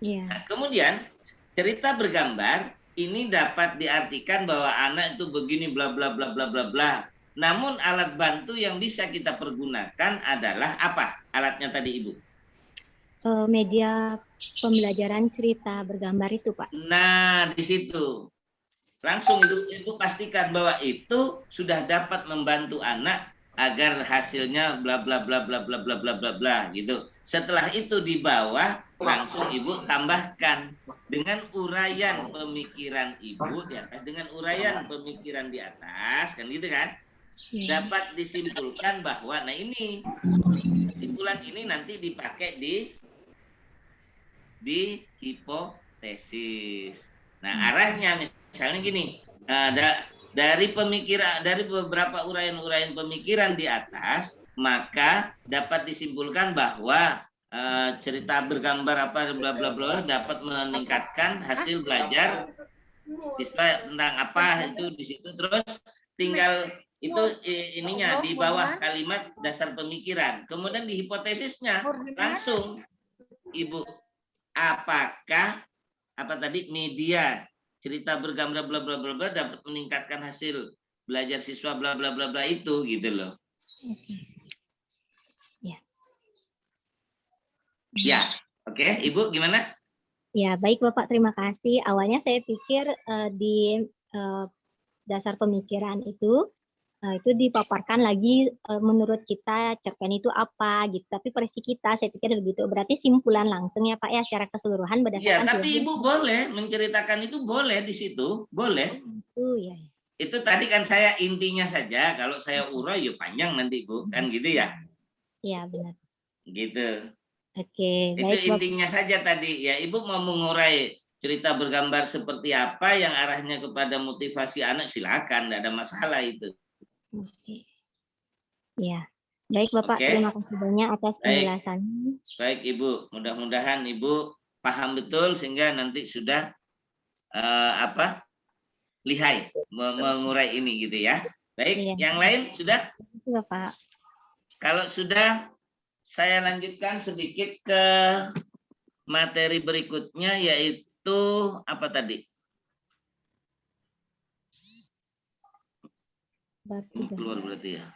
Iya. Nah, kemudian cerita bergambar ini dapat diartikan bahwa anak itu begini bla bla bla bla bla bla. Namun alat bantu yang bisa kita pergunakan adalah apa? Alatnya tadi, Ibu? Media pembelajaran cerita bergambar itu, Pak. Nah, di situ. Langsung Ibu pastikan bahwa itu sudah dapat membantu anak agar hasilnya bla bla bla bla bla bla bla bla bla gitu. Setelah itu di bawah langsung Ibu tambahkan dengan uraian pemikiran Ibu di atas, dengan uraian pemikiran di atas, kan gitu kan? Dapat disimpulkan bahwa nah ini kesimpulan ini nanti dipakai di hipotesis. Nah, arahnya misalnya gini, dari beberapa uraian-uraian pemikiran di atas, maka dapat disimpulkan bahwa cerita bergambar apa bla bla bla dapat meningkatkan hasil belajar siswa tentang apa itu di situ. Terus tinggal itu ininya di bawah kalimat dasar pemikiran. Kemudian di hipotesisnya langsung Ibu, apakah apa tadi media cerita bergambar bla bla bla bla dapat meningkatkan hasil belajar siswa bla bla bla bla itu gitu loh. Ya, oke. Ibu gimana? Ya, baik Bapak, terima kasih. Awalnya saya pikir di dasar pemikiran itu dipaparkan lagi menurut kita cerpen itu apa gitu. Tapi versi kita saya pikir begitu. Berarti simpulan langsung ya Pak ya secara keseluruhan berdasarkan. Ya, tapi Ibu boleh menceritakan itu boleh di situ, boleh. Itu ya. Itu tadi kan saya intinya saja. Kalau saya urai ya panjang nanti Bu, kan gitu ya? Iya benar. Gitu. Oke, itu baik. intinya saja tadi ya. Ibu mau mengurai cerita bergambar seperti apa yang arahnya kepada motivasi anak, silakan, tidak ada masalah itu. Oke. Ya, baik Bapak, terima kasih banyak atas penjelasannya. Baik Ibu, mudah-mudahan Ibu paham betul sehingga nanti sudah lihai mengurai ini gitu ya. Baik, yang lain sudah? Iya Pak. Kalau sudah, saya lanjutkan sedikit ke materi berikutnya, yaitu apa tadi? Keluar berarti ya.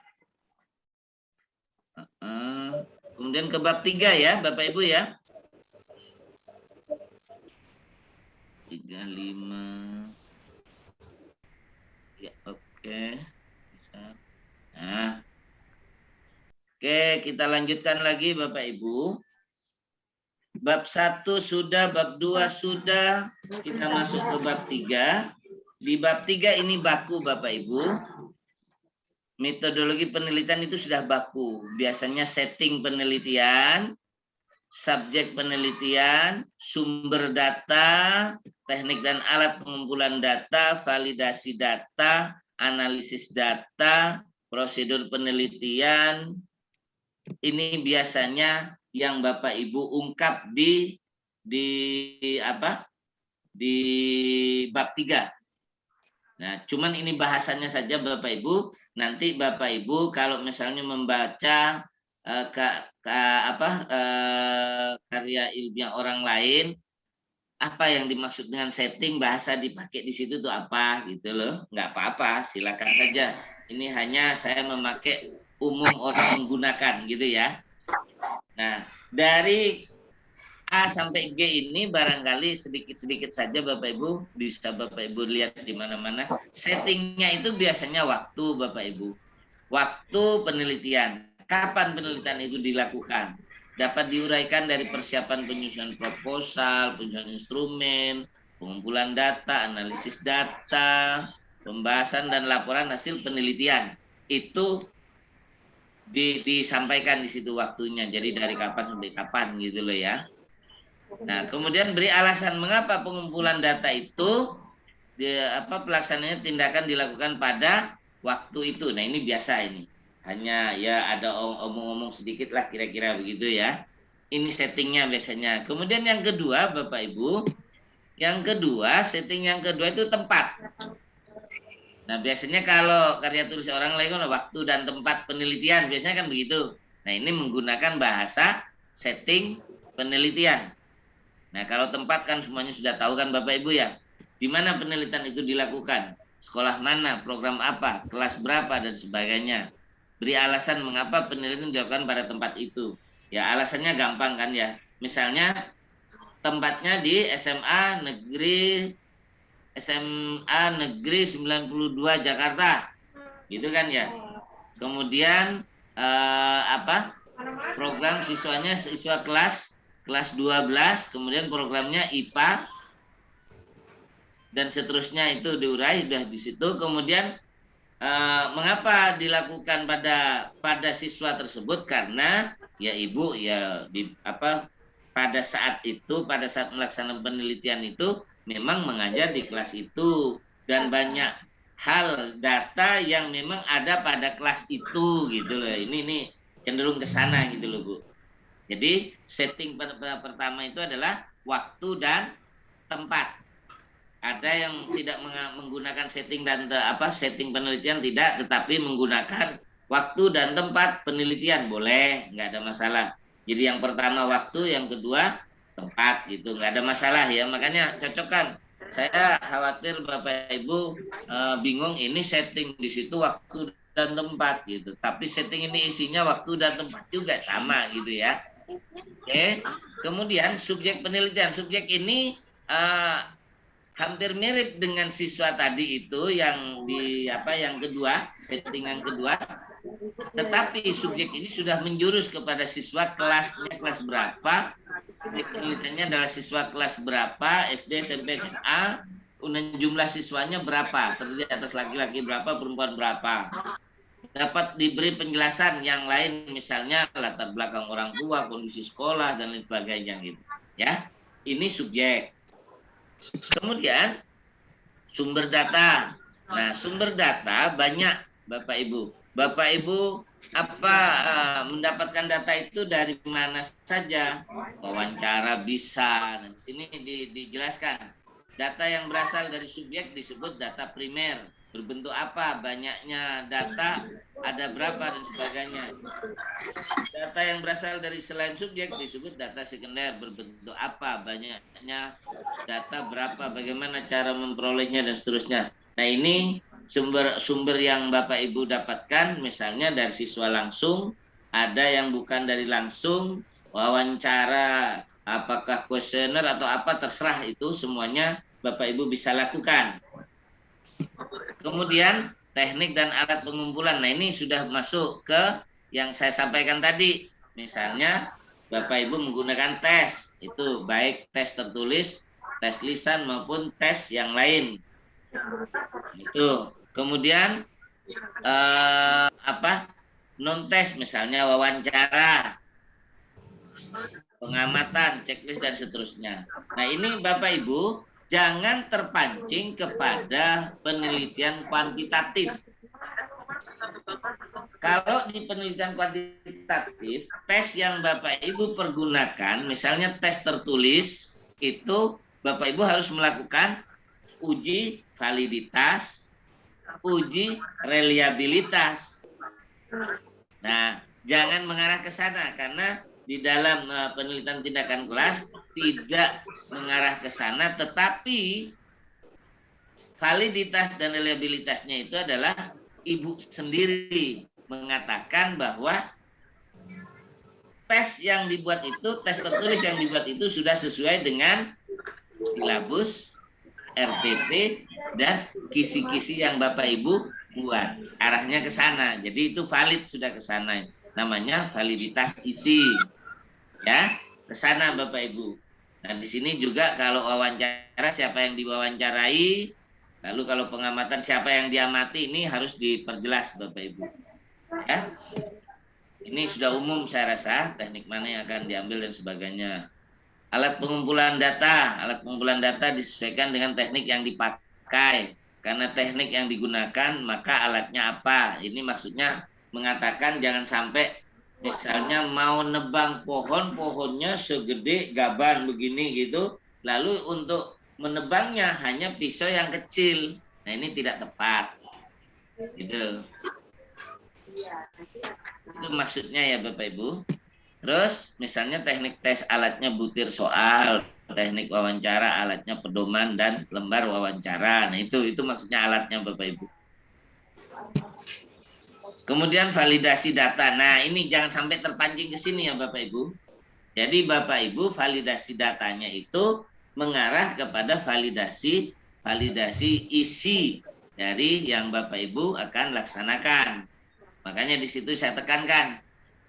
Kemudian ke bab 3 ya, Bapak Ibu ya. 35. Ya, oke. Bisa. Nah. Oke, kita lanjutkan lagi Bapak Ibu. Bab 1 sudah, bab 2 sudah, kita masuk ke bab 3. Di bab 3 ini baku Bapak Ibu. Metodologi penelitian itu sudah baku. Biasanya setting penelitian, subjek penelitian, sumber data, teknik dan alat pengumpulan data, validasi data, analisis data, prosedur penelitian. Ini biasanya yang Bapak Ibu ungkap di bab 3. Nah, cuman ini bahasanya saja Bapak Ibu. Nanti Bapak Ibu kalau misalnya membaca karya ilmiah orang lain, apa yang dimaksud dengan setting, bahasa dipakai di situ tuh apa gitu loh. Nggak apa-apa, silakan saja. Ini hanya saya memakai umum orang menggunakan gitu ya. Nah, dari A sampai G ini barangkali sedikit-sedikit saja Bapak Ibu, bisa Bapak Ibu lihat di mana-mana. Settingnya itu biasanya waktu Bapak Ibu. Waktu penelitian. Kapan penelitian itu dilakukan? Dapat diuraikan dari persiapan penyusunan proposal, penyusunan instrumen, pengumpulan data, analisis data, pembahasan dan laporan hasil penelitian. Itu disampaikan di situ waktunya. Jadi dari kapan sampai kapan gitu loh ya. Nah, kemudian beri alasan mengapa pengumpulan data itu pelaksanaannya tindakan dilakukan pada waktu itu. Nah, ini biasa ini. Hanya ya ada omong-omong sedikit lah kira-kira begitu ya. Ini settingnya biasanya. Kemudian yang kedua Bapak Ibu, setting yang kedua itu tempat. Nah, biasanya kalau karya tulis orang lain kan waktu dan tempat penelitian, biasanya kan begitu. Nah, ini menggunakan bahasa setting penelitian. Nah, kalau tempat kan semuanya sudah tahu kan Bapak Ibu ya. Di mana penelitian itu dilakukan? Sekolah mana, program apa, kelas berapa, dan sebagainya. Beri alasan mengapa penelitian dilakukan pada tempat itu. Ya, alasannya gampang kan ya. Misalnya tempatnya di SMA Negeri 92 Jakarta. Gitu kan ya. Kemudian program siswanya siswa kelas 12, kemudian programnya IPA dan seterusnya itu diurai sudah di situ. Kemudian mengapa dilakukan pada siswa tersebut? Karena ya Ibu ya pada saat melaksanakan penelitian itu memang mengajar di kelas itu dan banyak hal data yang memang ada pada kelas itu gitu loh. Ini cenderung ke sana gitu loh Bu. Jadi setting pertama itu adalah waktu dan tempat. Ada yang tidak menggunakan setting dan setting penelitian tidak, tetapi menggunakan waktu dan tempat penelitian boleh, nggak ada masalah. Jadi yang pertama waktu, yang kedua tempat gitu, nggak ada masalah ya. Makanya cocokkan. Saya khawatir Bapak Ibu bingung ini setting di situ waktu dan tempat gitu. Tapi setting ini isinya waktu dan tempat juga sama gitu ya. Oke, kemudian subjek penelitian. Subjek ini hampir mirip dengan siswa tadi itu yang kedua, setting yang kedua. Tetapi subjek ini sudah menjurus kepada siswa kelasnya kelas berapa. Penelitiannya adalah siswa kelas berapa, SD, SMP, SMA, jumlah siswanya berapa, terdiri atas laki-laki berapa, perempuan berapa. Dapat diberi penjelasan yang lain, misalnya latar belakang orang tua, kondisi sekolah dan lain sebagainya gitu. Ya, ini subjek. Kemudian sumber data. Nah, sumber data banyak Bapak Ibu. Bapak Ibu mendapatkan data itu dari mana saja? Wawancara bisa. Nah, di sini dijelaskan. Data yang berasal dari subjek disebut data primer. Berbentuk apa, banyaknya data, ada berapa dan sebagainya. Data yang berasal dari selain subjek disebut data sekunder. Berbentuk apa, banyaknya data berapa, bagaimana cara memperolehnya dan seterusnya. Nah, ini sumber yang Bapak Ibu dapatkan, misalnya dari siswa langsung, ada yang bukan dari langsung, wawancara, apakah kuesioner atau apa, terserah itu semuanya Bapak Ibu bisa lakukan. Kemudian teknik dan alat pengumpulan. Nah, ini sudah masuk ke yang saya sampaikan tadi. Misalnya Bapak Ibu menggunakan tes, itu baik tes tertulis, tes lisan maupun tes yang lain. Itu. Kemudian non tes, misalnya wawancara, pengamatan, checklist dan seterusnya. Nah, ini Bapak Ibu jangan terpancing kepada penelitian kuantitatif. Kalau di penelitian kuantitatif, tes yang Bapak Ibu pergunakan, misalnya tes tertulis, itu Bapak Ibu harus melakukan uji validitas, uji reliabilitas. Nah, jangan mengarah ke sana karena di dalam penelitian tindakan kelas tidak mengarah ke sana, tetapi validitas dan reliabilitasnya itu adalah ibu sendiri mengatakan bahwa tes yang dibuat itu, tes tertulis yang dibuat itu sudah sesuai dengan silabus, RTP, dan kisi-kisi yang Bapak Ibu buat. Arahnya ke sana. Jadi itu valid sudah ke sana. Namanya validitas isi. Ya, ke sana Bapak Ibu. Nah, di sini juga kalau wawancara siapa yang diwawancarai, lalu kalau pengamatan siapa yang diamati, ini harus diperjelas Bapak Ibu. Ya. Ini sudah umum saya rasa, teknik mana yang akan diambil dan sebagainya. Alat pengumpulan data disesuaikan dengan teknik yang dipakai. Karena teknik yang digunakan, maka alatnya apa? Ini maksudnya mengatakan jangan sampai misalnya mau nebang pohonnya segede gaban begini gitu, lalu untuk menebangnya hanya pisau yang kecil. Nah, ini tidak tepat. Gitu. Itu maksudnya ya Bapak Ibu. Terus misalnya teknik tes alatnya butir soal, teknik wawancara alatnya pedoman dan lembar wawancara. Nah, itu maksudnya alatnya Bapak Ibu. Kemudian validasi data. Nah, ini jangan sampai terpancing ke sini ya Bapak Ibu. Jadi Bapak Ibu validasi datanya itu mengarah kepada validasi isi dari yang Bapak Ibu akan laksanakan. Makanya di situ saya tekankan,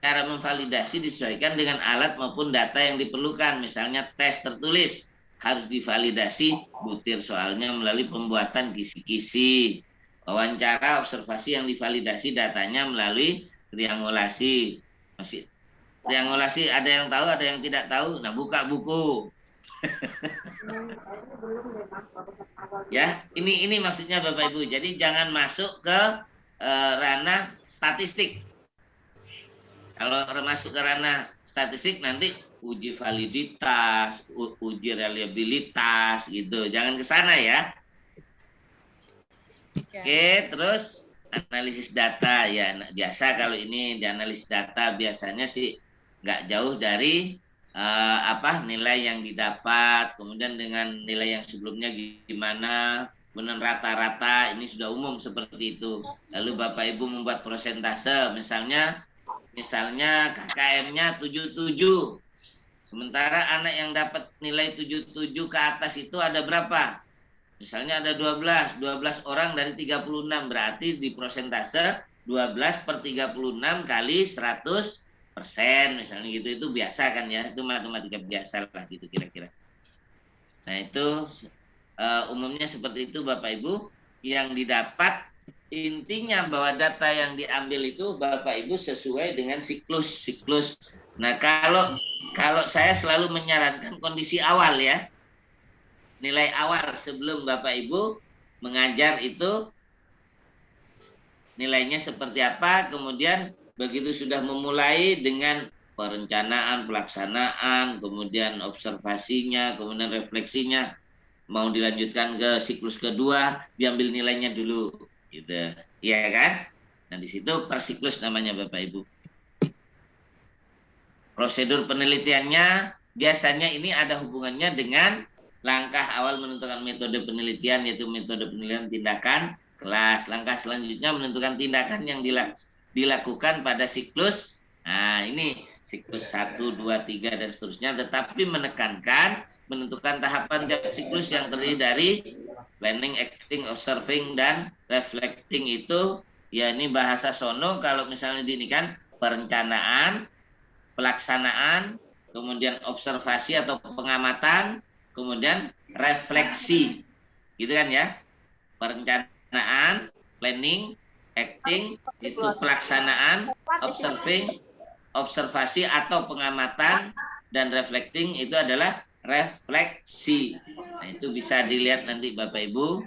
cara memvalidasi disesuaikan dengan alat maupun data yang diperlukan. Misalnya tes tertulis harus divalidasi butir soalnya melalui pembuatan kisi-kisi. Wawancara observasi yang divalidasi datanya melalui triangulasi. Masih triangulasi ada yang tahu, ada yang tidak tahu. Nah, buka buku. Ya, ini maksudnya Bapak Ibu. Jadi jangan masuk ke ranah statistik. Kalau masuk ke ranah statistik nanti uji validitas, uji reliabilitas gitu. Jangan ke sana ya. Oke, terus analisis data ya. Biasa kalau ini di analisis data biasanya sih nggak jauh dari nilai yang didapat, kemudian dengan nilai yang sebelumnya gimana. Kemudian rata-rata ini sudah umum seperti itu. Lalu Bapak Ibu membuat persentase, misalnya KKM-nya 77. Sementara anak yang dapat nilai 77 ke atas itu ada berapa? Misalnya ada 12 orang dari 36, berarti di persentase 12/36 kali 100%, misalnya gitu. Itu biasa kan ya, itu matematika biasa lah gitu kira-kira. Nah, itu umumnya seperti itu Bapak Ibu. Yang didapat intinya bahwa data yang diambil itu Bapak Ibu sesuai dengan siklus. Nah, kalau saya selalu menyarankan kondisi awal ya. Nilai awal sebelum Bapak Ibu mengajar itu nilainya seperti apa, kemudian begitu sudah memulai dengan perencanaan, pelaksanaan, kemudian observasinya, kemudian refleksinya, mau dilanjutkan ke siklus kedua, diambil nilainya dulu, gitu, iya kan? Nah, di situ per siklus namanya Bapak Ibu. Prosedur penelitiannya biasanya ini ada hubungannya dengan langkah awal menentukan metode penelitian, yaitu metode penelitian tindakan kelas. Langkah selanjutnya menentukan tindakan yang dilakukan pada siklus. Nah, ini siklus 1, 2, 3 dan seterusnya, tetapi menekankan menentukan tahapan tiap siklus yang terdiri dari planning, acting, observing, dan reflecting. Itu ya ini bahasa sono. Kalau misalnya ini kan perencanaan, pelaksanaan, kemudian observasi atau pengamatan, kemudian refleksi, gitu kan ya. Perencanaan, planning, acting, itu pelaksanaan, observasi atau pengamatan, dan reflecting itu adalah refleksi. Nah, itu bisa dilihat nanti Bapak Ibu.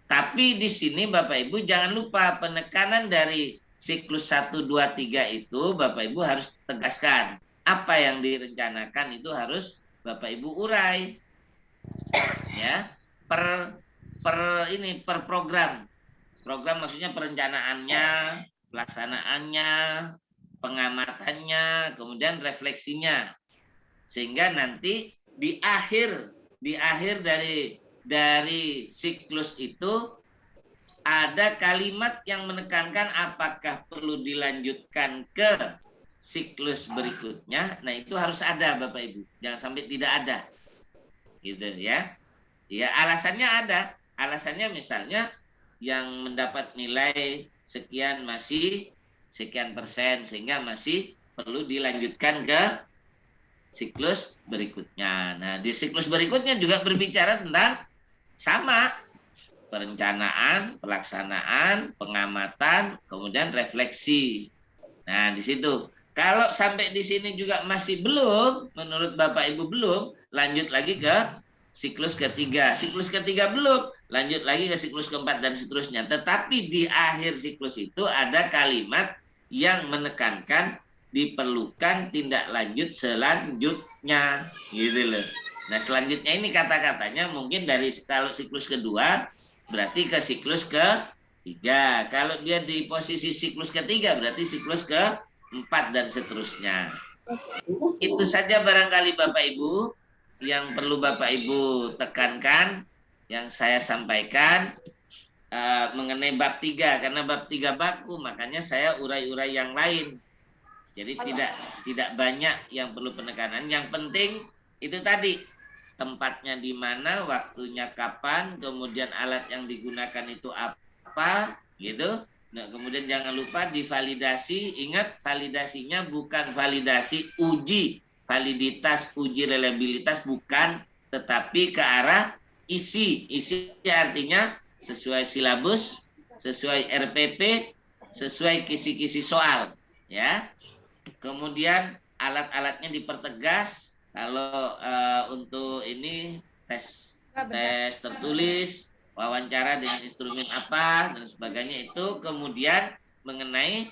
Tapi di sini Bapak Ibu jangan lupa penekanan dari siklus 1, 2, 3 itu Bapak Ibu harus tegaskan. Apa yang direncanakan itu harus Bapak Ibu urai. Ya, per program. Program maksudnya perencanaannya, pelaksanaannya, pengamatannya, kemudian refleksinya. Sehingga nanti di akhir dari siklus itu ada kalimat yang menekankan apakah perlu dilanjutkan ke siklus berikutnya. Nah, itu harus ada Bapak Ibu. Jangan sampai tidak ada. Gitu ya. Ya, alasannya ada. Alasannya misalnya yang mendapat nilai sekian masih sekian persen, sehingga masih perlu dilanjutkan ke siklus berikutnya. Nah, di siklus berikutnya juga berbicara tentang sama perencanaan, pelaksanaan, pengamatan, kemudian refleksi. Nah, di situ. Kalau sampai di sini juga masih belum, menurut Bapak Ibu belum, lanjut lagi ke siklus ketiga. Siklus ketiga belum, lanjut lagi ke siklus keempat dan seterusnya. Tetapi di akhir siklus itu ada kalimat yang menekankan diperlukan tindak lanjut selanjutnya, gitu loh. Nah, selanjutnya ini kata-katanya mungkin dari kalau siklus kedua berarti ke siklus ketiga. Kalau dia di posisi siklus ketiga berarti siklus keempat dan seterusnya. Itu saja barangkali Bapak Ibu yang perlu Bapak Ibu tekankan yang saya sampaikan mengenai bab 3, karena bab 3 baku, makanya saya urai-urai yang lain. Jadi tidak banyak yang perlu penekanan. Yang penting itu tadi, tempatnya di mana, waktunya kapan, kemudian alat yang digunakan itu apa, gitu. Nah, kemudian jangan lupa divalidasi. Ingat, validasinya bukan validasi uji validitas, uji reliabilitas, bukan, tetapi ke arah isi. Isi artinya sesuai silabus, sesuai RPP, sesuai kisi-kisi soal, ya. Kemudian alat-alatnya dipertegas. Kalau untuk ini tes tertulis, wawancara dengan instrumen apa dan sebagainya, itu kemudian mengenai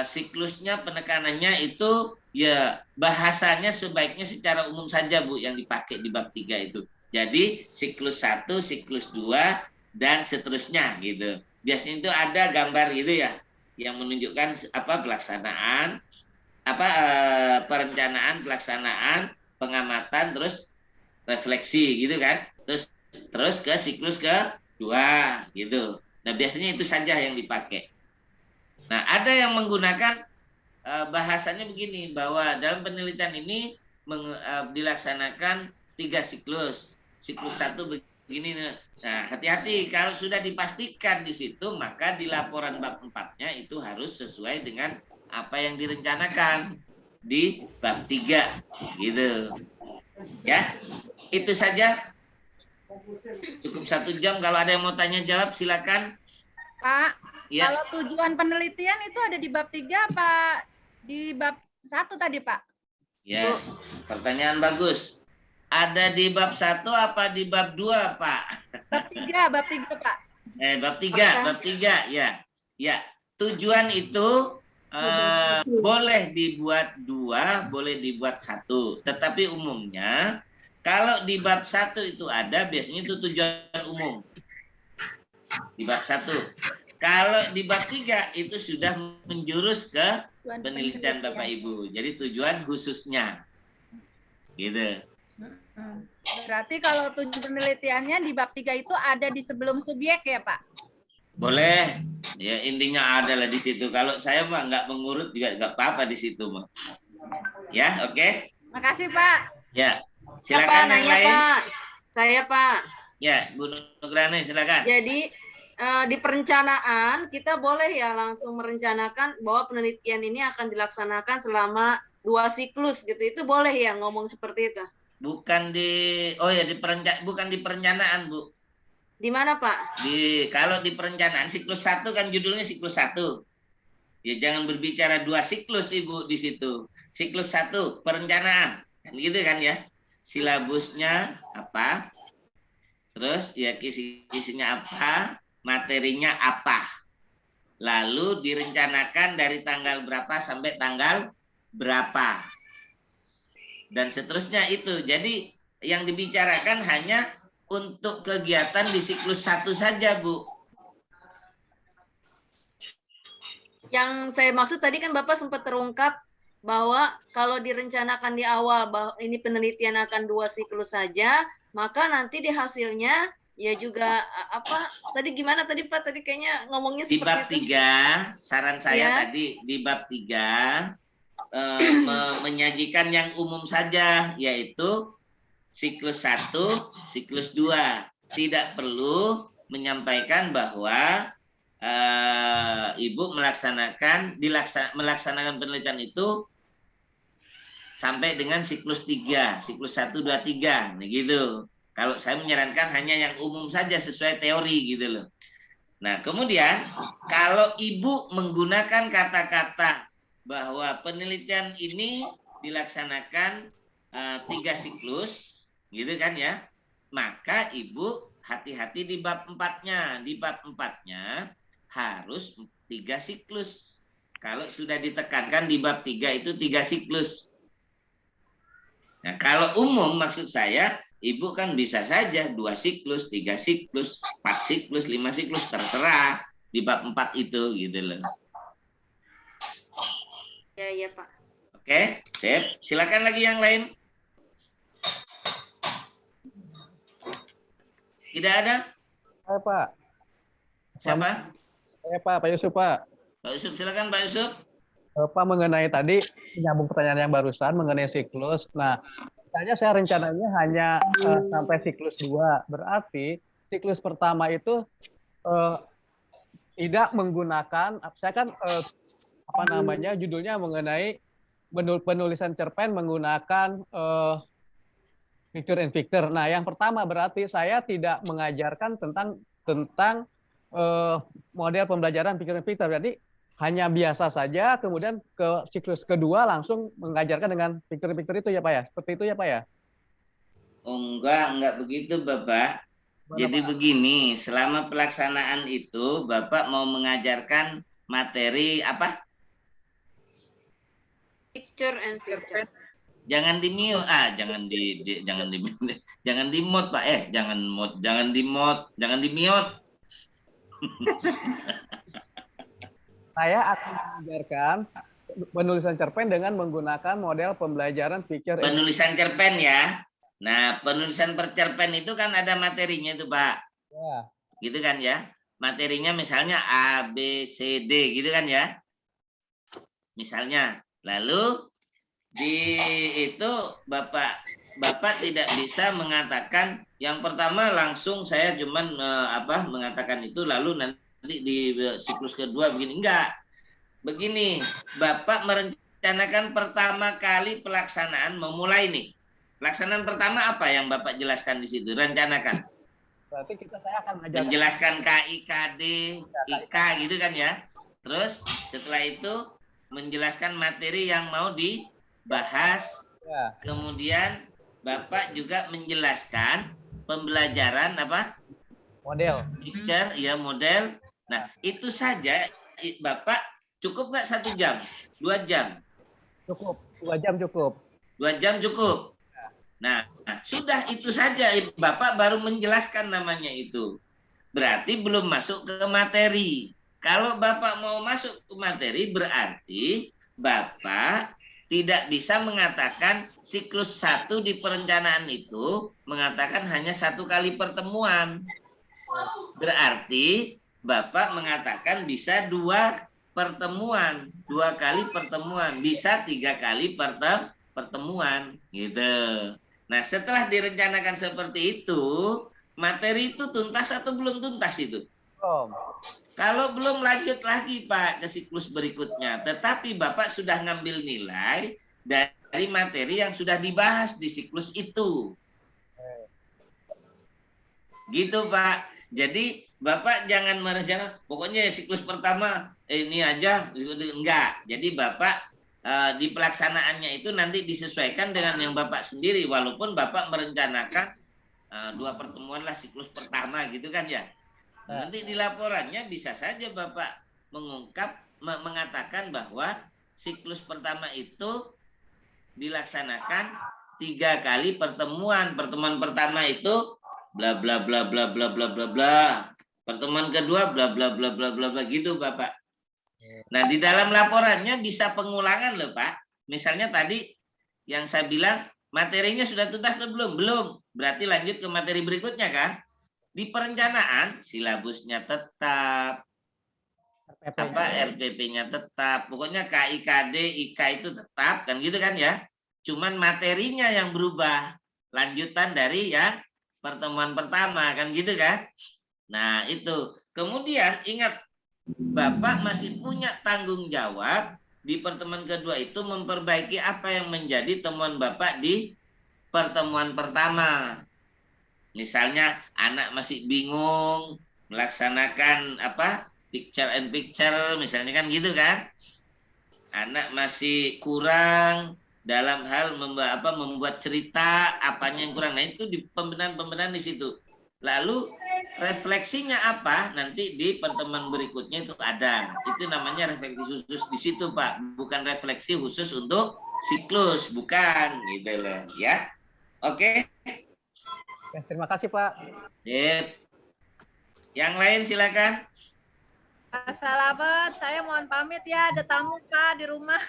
siklusnya, penekanannya itu ya bahasanya sebaiknya secara umum saja Bu yang dipakai di bab 3 itu. Jadi siklus 1, siklus 2 dan seterusnya gitu. Biasanya itu ada gambar gitu ya yang menunjukkan apa pelaksanaan, perencanaan, pelaksanaan, pengamatan, terus refleksi gitu kan. Terus ke siklus kedua gitu. Nah, biasanya itu saja yang dipakai. Nah, ada yang menggunakan bahasanya begini, bahwa dalam penelitian ini dilaksanakan 3 siklus. Siklus 1 begini. Nah, hati-hati kalau sudah dipastikan di situ, maka di laporan bab 4-nya itu harus sesuai dengan apa yang direncanakan di bab 3 gitu. Ya. Itu saja. Cukup 1 jam. Kalau ada yang mau tanya jawab silakan. Pak, ya. Kalau tujuan penelitian itu ada di bab 3 apa di bab 1 tadi, Pak? Ya, pertanyaan bagus. Ada di bab 1 apa di bab 2, Pak? Bab 3, Pak. Bab 3, ya. Ya, tujuan itu boleh dibuat 2, boleh dibuat 1. Tetapi umumnya kalau di bab 1 itu ada, biasanya itu tujuan umum. Di bab 1. Kalau di bab 3 itu sudah menjurus ke penelitian Bapak Ibu. Jadi tujuan khususnya. Gitu. Berarti kalau tujuan penelitiannya di bab 3 itu ada di sebelum subjek ya, Pak? Boleh. Ya, intinya ada lah di situ. Kalau saya mah nggak mengurut juga nggak apa-apa di situ mah. Ya, oke. Makasih, Pak. Ya. Silakan yang lain. Pak. Saya, Pak. Ya, Bu Nugrani, silakan. Jadi di perencanaan kita boleh ya langsung merencanakan bahwa penelitian ini akan dilaksanakan selama 2 siklus gitu. Itu boleh ya ngomong seperti itu? Bukan bukan di perencanaan, Bu. Di mana, Pak? Kalau di perencanaan siklus 1 kan judulnya siklus 1. Ya jangan berbicara 2 siklus, Ibu, di situ. Siklus 1 perencanaan. Kan gitu kan ya. Silabusnya apa? Terus ya kisi-kisinya apa? Materinya apa? Lalu direncanakan dari tanggal berapa sampai tanggal berapa? Dan seterusnya itu. Jadi yang dibicarakan hanya untuk kegiatan di siklus 1 saja, Bu. yang saya maksud tadi kan Bapak sempat terungkap bahwa kalau direncanakan di awal bahwa ini penelitian akan 2 siklus saja, maka nanti di hasilnya ya juga apa tadi gimana tadi Pak? Tadi kayaknya ngomongnya Di bab seperti itu. 3, saran saya Ya. tadi di bab 3 menyajikan yang umum saja, yaitu siklus 1, siklus 2. Tidak perlu menyampaikan bahwa Ibu melaksanakan penelitian itu sampai dengan siklus 3, siklus 1, 2, 3. Nah, gitu. Kalau saya menyarankan hanya yang umum saja sesuai teori gitu loh. Nah, kemudian kalau Ibu menggunakan kata-kata bahwa penelitian ini dilaksanakan 3 siklus, gitu kan ya, maka Ibu hati-hati di bab 4-nya. Di bab 4-nya harus 3 siklus. Kalau sudah ditekankan di bab 3 itu 3 siklus. Nah, kalau umum maksud saya, Ibu kan bisa saja 2 siklus, 3 siklus, 4 siklus, 5 siklus, terserah di bab 4 itu gitu loh. Ya, Pak. Oke, sip. Silakan lagi yang lain. Tidak ada? Saya Pak. Siapa? Saya Pak Yusuf Pak. Pak Yusuf, silakan Pak Yusuf. Pak mengenai tadi menyambung pertanyaan yang barusan mengenai siklus. Nah, misalnya saya rencananya hanya sampai siklus 2. Berarti siklus pertama itu tidak menggunakan, saya kan judulnya mengenai penulisan cerpen menggunakan picture in picture. Nah, yang pertama berarti saya tidak mengajarkan tentang model pembelajaran picture in picture. Jadi hanya biasa saja, kemudian ke siklus kedua langsung mengajarkan dengan picture in picture itu ya Pak ya? Seperti itu ya Pak ya? Oh, enggak begitu Bapak. Jadi begini, selama pelaksanaan itu Bapak mau mengajarkan materi apa? Picture and picture. Jangan di mute, jangan di mute Pak, jangan di mute. Saya akan mengajarkan penulisan cerpen dengan menggunakan model pembelajaran picture. Penulisan cerpen ya. Nah, penulisan cerpen itu kan ada materinya itu Pak. Ya. Gitu kan ya. Materinya misalnya A, B, C, D gitu kan ya. Misalnya, lalu di itu Bapak tidak bisa mengatakan yang pertama langsung saya cuman mengatakan itu lalu nanti di siklus kedua begini, enggak. Begini, Bapak merencanakan pertama kali pelaksanaan memulai nih. Pelaksanaan pertama apa yang Bapak jelaskan di situ? Rencanakan. Berarti saya akan mengajarkan menjelaskan KI, KD, IK gitu kan ya. Terus setelah itu menjelaskan materi yang mau dibahas. Ya. Kemudian Bapak juga menjelaskan pembelajaran apa? Model. Picture, ya model. Nah, itu saja Bapak cukup nggak 1 jam? 2 jam? Cukup. 2 jam cukup. 2 jam cukup. Nah, sudah itu saja. Bapak baru menjelaskan namanya itu. Berarti belum masuk ke materi. Kalau Bapak mau masuk ke materi, berarti Bapak tidak bisa mengatakan siklus 1 di perencanaan itu mengatakan hanya 1 kali pertemuan. Berarti Bapak mengatakan bisa 2 pertemuan, 2 kali pertemuan, bisa 3 kali pertemuan, gitu. Nah, setelah direncanakan seperti itu, materi itu tuntas atau belum tuntas itu? Belum. Kalau belum lanjut lagi Pak ke siklus berikutnya, tetapi Bapak sudah ngambil nilai dari materi yang sudah dibahas di siklus itu. Gitu Pak. Jadi Bapak jangan merencanakan, pokoknya siklus pertama ini aja, enggak. Jadi Bapak di pelaksanaannya itu nanti disesuaikan dengan yang Bapak sendiri, walaupun Bapak merencanakan 2 pertemuan lah siklus pertama gitu kan ya. Nanti di laporannya bisa saja Bapak mengatakan bahwa siklus pertama itu dilaksanakan 3 kali pertemuan. Pertemuan pertama itu bla bla bla bla bla bla bla bla. Pertemuan kedua bla bla bla bla bla bla gitu Bapak. Nah, di dalam laporannya bisa pengulangan loh, Pak. Misalnya tadi yang saya bilang materinya sudah tuntas atau belum? Belum. Berarti lanjut ke materi berikutnya kan? Di perencanaan silabusnya tetap, RPP-nya tetap, pokoknya KIKD, IK itu tetap kan gitu kan ya. Cuman materinya yang berubah, lanjutan dari yang pertemuan pertama kan gitu kan. Nah, itu. Kemudian ingat, Bapak masih punya tanggung jawab di pertemuan kedua itu memperbaiki apa yang menjadi temuan Bapak di pertemuan pertama. Misalnya anak masih bingung melaksanakan apa picture and picture misalnya kan gitu kan. Anak masih kurang dalam hal membuat cerita, apanya yang kurang. Nah, itu di pembenahan-pembenahan di situ. Lalu refleksinya apa? Nanti di pertemuan berikutnya itu ada. Itu namanya refleksi khusus di situ, Pak. Bukan refleksi khusus untuk siklus, bukan gitu loh, ya. Oke. Ya, terima kasih Pak. Sip. Yang lain silakan. Selamat, saya mohon pamit ya, ada tamu Pak di rumah.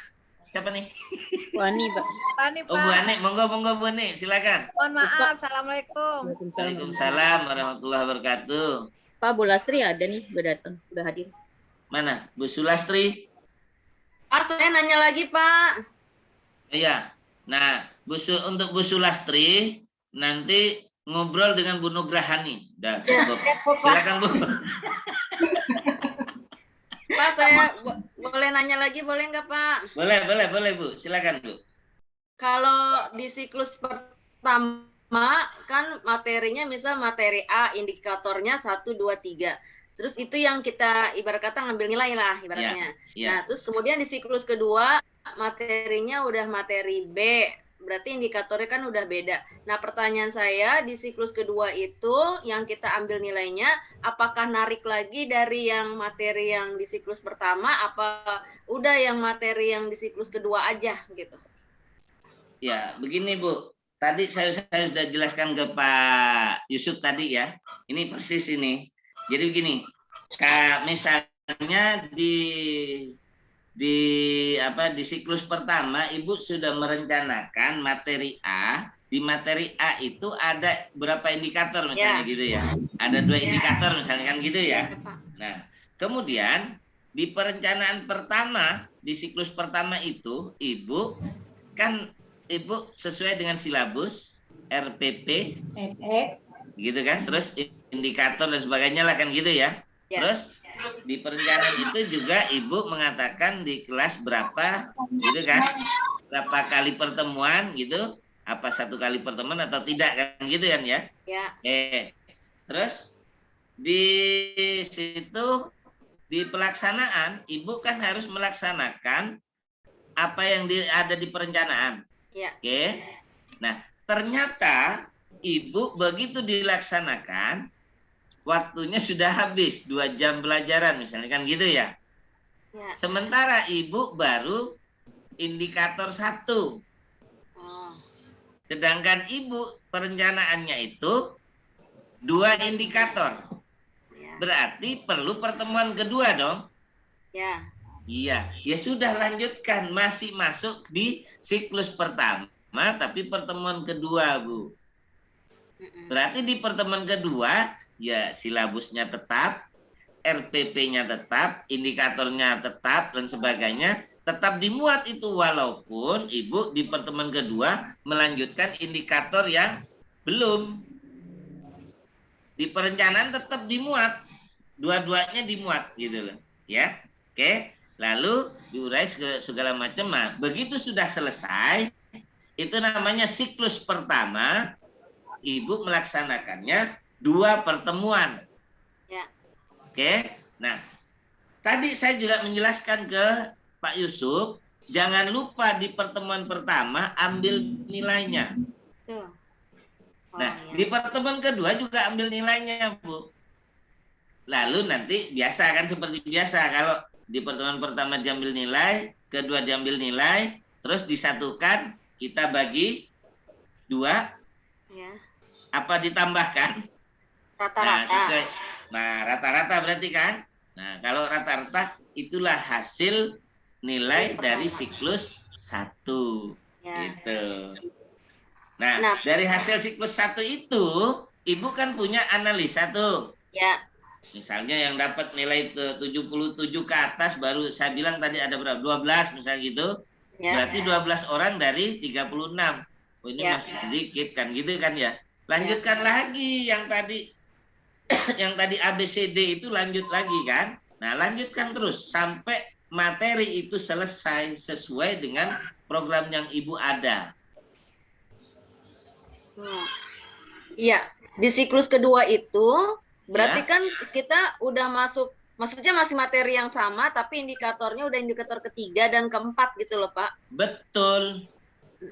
Siapa nih? Bu Ani, Pak. Pani, Oh, Bu Pak. Ani, monggo Bu Ani, silakan. Mohon maaf, Assalamualaikum. Waalaikumsalam warahmatullahi wabarakatuh. Pak, Bu Lastri ada nih, udah datang, udah hadir. Mana? Bu Sulastri? Pak, saya nanya lagi, Pak. Iya. Nah, untuk Bu Sulastri nanti ngobrol dengan Bu Nugrahani. Dah, cukup. Silakan Bu. Pak, saya boleh nanya lagi, boleh nggak, Pak? Boleh Bu. Silakan Bu. Kalau di siklus pertama kan materinya misal materi A, indikatornya 1, 2, 3. Terus itu yang kita ibarat kata ngambil nilai lah ibaratnya. Ya. Nah, terus kemudian di siklus kedua materinya udah materi B, berarti indikatornya kan udah beda. Nah, pertanyaan saya di siklus kedua itu yang kita ambil nilainya apakah narik lagi dari yang materi yang di siklus pertama apa udah yang materi yang di siklus kedua aja gitu. Ya, begini Bu. Tadi saya sudah jelaskan ke Pak Yusuf tadi ya. Ini persis ini. Jadi begini, misalnya di siklus pertama Ibu sudah merencanakan materi A. Di materi A itu ada berapa indikator misalnya gitu ya. Ada 2 indikator misalnya kan gitu ya. Nah, kemudian di perencanaan pertama, di siklus pertama itu Ibu sesuai dengan silabus RPP gitu kan, terus indikator dan sebagainya lah kan gitu ya. Terus di perencanaan itu juga Ibu mengatakan di kelas berapa gitu kan, berapa kali pertemuan gitu, apa 1 kali pertemuan atau tidak kan gitu kan ya. Terus di situ di pelaksanaan Ibu kan harus melaksanakan apa yang ada di perencanaan. Nah, ternyata Ibu begitu dilaksanakan waktunya sudah habis 2 jam pelajaran misalnya kan gitu ya. Sementara Ibu baru indikator 1. Sedangkan Ibu perencanaannya itu 2 indikator. Berarti perlu pertemuan kedua dong. Iya, ya sudah lanjutkan, masih masuk di siklus pertama tapi pertemuan kedua, Bu. Berarti di pertemuan kedua ya silabusnya tetap, RPP-nya tetap, indikatornya tetap dan sebagainya tetap dimuat itu walaupun Ibu di pertemuan kedua melanjutkan indikator yang belum. Di perencanaan tetap dimuat, dua-duanya dimuat gitu loh, ya. Oke, lalu diurai segala macam. Nah, begitu sudah selesai, itu namanya siklus pertama. Ibu melaksanakannya 2 pertemuan. Oke, nah tadi saya juga menjelaskan ke Pak Yusuf, jangan lupa di pertemuan pertama ambil nilainya. Nah, di pertemuan kedua juga ambil nilainya, Bu. Lalu nanti biasa kan seperti biasa, kalau di pertemuan pertama diambil nilai, kedua diambil nilai, terus disatukan, kita bagi 2. Apa ditambahkan? Rata-rata. Nah, rata-rata berarti kan? Nah, kalau rata-rata itulah hasil nilai dari siklus 1. Ya. Gitu. Nah, dari hasil siklus 1 itu, Ibu kan punya analisa tuh. Ya. Misalnya yang dapat nilai 77 ke atas, baru saya bilang tadi ada berapa? 12 misalnya gitu. Ya. Berarti 12 orang dari 36. Oh, ini Ya. masih sedikit kan gitu kan ya. Lanjutkan lagi yang tadi yang tadi ABCD itu lanjut lagi kan. Nah, lanjutkan terus sampai materi itu selesai sesuai dengan program yang Ibu ada. Iya, di siklus kedua itu berarti kan kita udah masuk, maksudnya masih materi yang sama, tapi indikatornya udah indikator ketiga dan keempat gitu loh, Pak. Betul.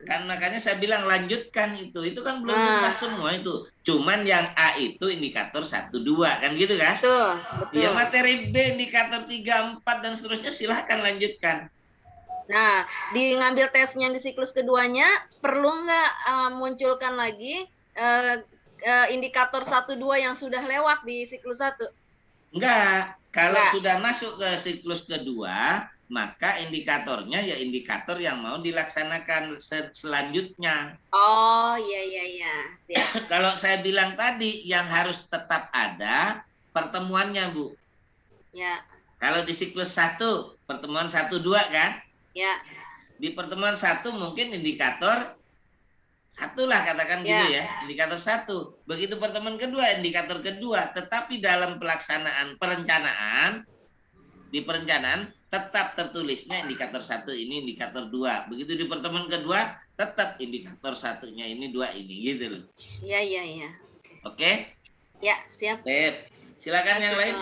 Kan makanya saya bilang lanjutkan itu kan belum tuntas semua itu. Cuman yang A itu indikator 1, 2 kan gitu kan? Betul, betul. Ya materi B indikator 3, 4 dan seterusnya silahkan lanjutkan. Nah, di ngambil tesnya di siklus keduanya perlu nggak munculkan lagi indikator 1, 2 yang sudah lewat di siklus 1? Enggak. Kalau sudah masuk ke siklus kedua, maka indikatornya ya indikator yang mau dilaksanakan selanjutnya. Oh, iya. Siap. Kalau saya bilang tadi yang harus tetap ada pertemuannya, Bu. Ya. Kalau di siklus 1, pertemuan 1, 2 kan? Ya. Di pertemuan 1 mungkin indikator 1 lah katakan gitu ya, indikator 1. Begitu pertemuan kedua, indikator kedua. Tetapi dalam pelaksanaan perencanaan, di perencanaan tetap tertulisnya indikator 1 ini, indikator 2. Begitu di pertemuan kedua, tetap indikator 1-nya ini, 2 ini, gitu loh. Iya. Oke? Ya, siap. Silakan yang lain.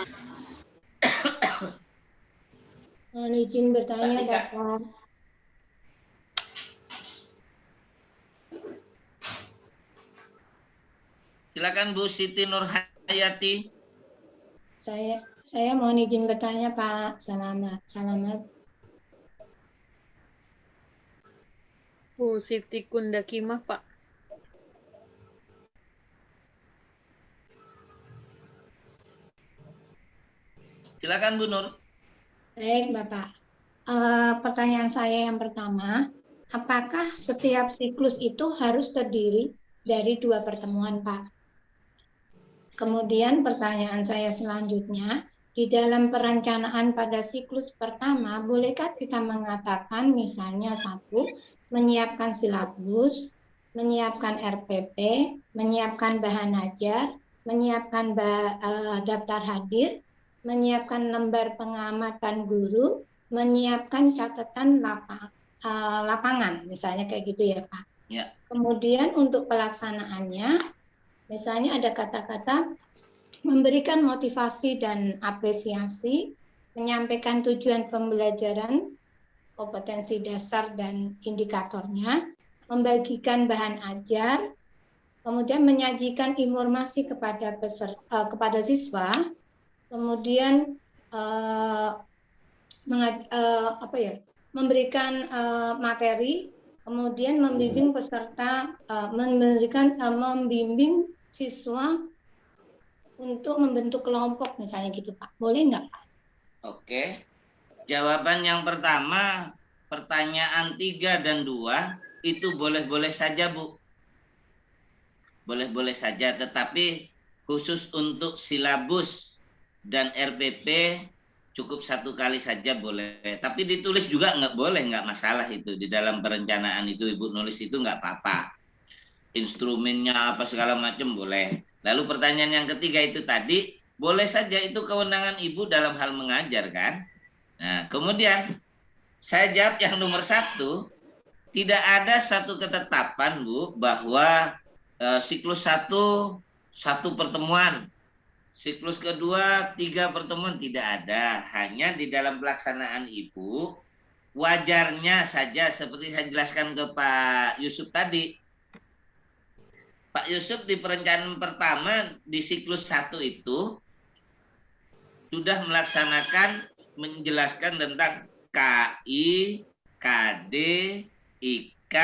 Mohon izin bertanya, Bapak. Silakan Bu Siti Nurhayati. Saya mohon izin bertanya, Pak. Selamat. Bu Siti Kundakimah, Pak. Silakan Bu Nur. Baik, Bapak. Pertanyaan saya yang pertama, apakah setiap siklus itu harus terdiri dari 2 pertemuan, Pak? Kemudian pertanyaan saya selanjutnya, di dalam perencanaan pada siklus pertama, bolehkah kita mengatakan misalnya 1, menyiapkan silabus, menyiapkan RPP, menyiapkan bahan ajar, menyiapkan daftar hadir, menyiapkan lembar pengamatan guru, menyiapkan catatan lapangan, misalnya kayak gitu ya Pak. Ya. Kemudian untuk pelaksanaannya, misalnya ada kata-kata memberikan motivasi dan apresiasi, menyampaikan tujuan pembelajaran, kompetensi dasar dan indikatornya, membagikan bahan ajar, kemudian menyajikan informasi kepada siswa, kemudian memberikan materi, kemudian membimbing peserta, membimbing siswa untuk membentuk kelompok misalnya gitu Pak. Boleh nggak Pak? Oke. Jawaban yang pertama, pertanyaan 3 dan 2 itu boleh-boleh saja Bu. Boleh-boleh saja, tetapi khusus untuk silabus dan RPP cukup 1 kali saja boleh. Tapi ditulis juga nggak boleh, nggak masalah itu. Di dalam perencanaan itu Ibu nulis itu nggak apa-apa. Instrumennya apa segala macam boleh. Lalu pertanyaan yang ketiga itu tadi, boleh saja itu kewenangan Ibu dalam hal mengajar kan? Nah, kemudian saya jawab yang nomor 1, tidak ada satu ketetapan Bu bahwa siklus 1 pertemuan, siklus kedua 3 pertemuan, tidak ada. Hanya di dalam pelaksanaan Ibu, wajarnya saja seperti saya jelaskan ke Pak Yusuf tadi. Pak Yusuf di perencanaan pertama di siklus 1 itu sudah melaksanakan, menjelaskan tentang KI, KD, IK,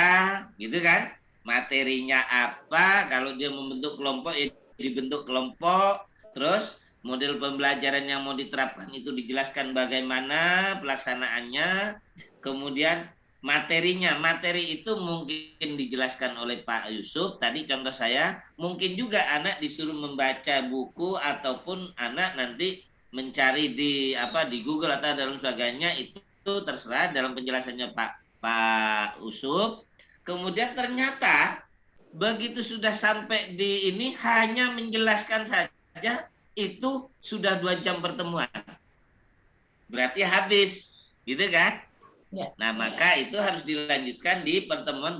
gitu kan? Materinya apa, kalau dia membentuk kelompok, ya dibentuk kelompok, terus model pembelajaran yang mau diterapkan itu dijelaskan bagaimana pelaksanaannya, kemudian materinya. Materi itu mungkin dijelaskan oleh Pak Yusuf, tadi contoh saya, mungkin juga anak disuruh membaca buku ataupun anak nanti mencari di Google atau dalam sebagainya, itu terserah dalam penjelasannya Pak Yusuf. Kemudian ternyata begitu sudah sampai di ini hanya menjelaskan saja, itu sudah 2 jam pertemuan. Berarti habis, gitu kan? Ya. Nah, maka itu harus dilanjutkan di pertemuan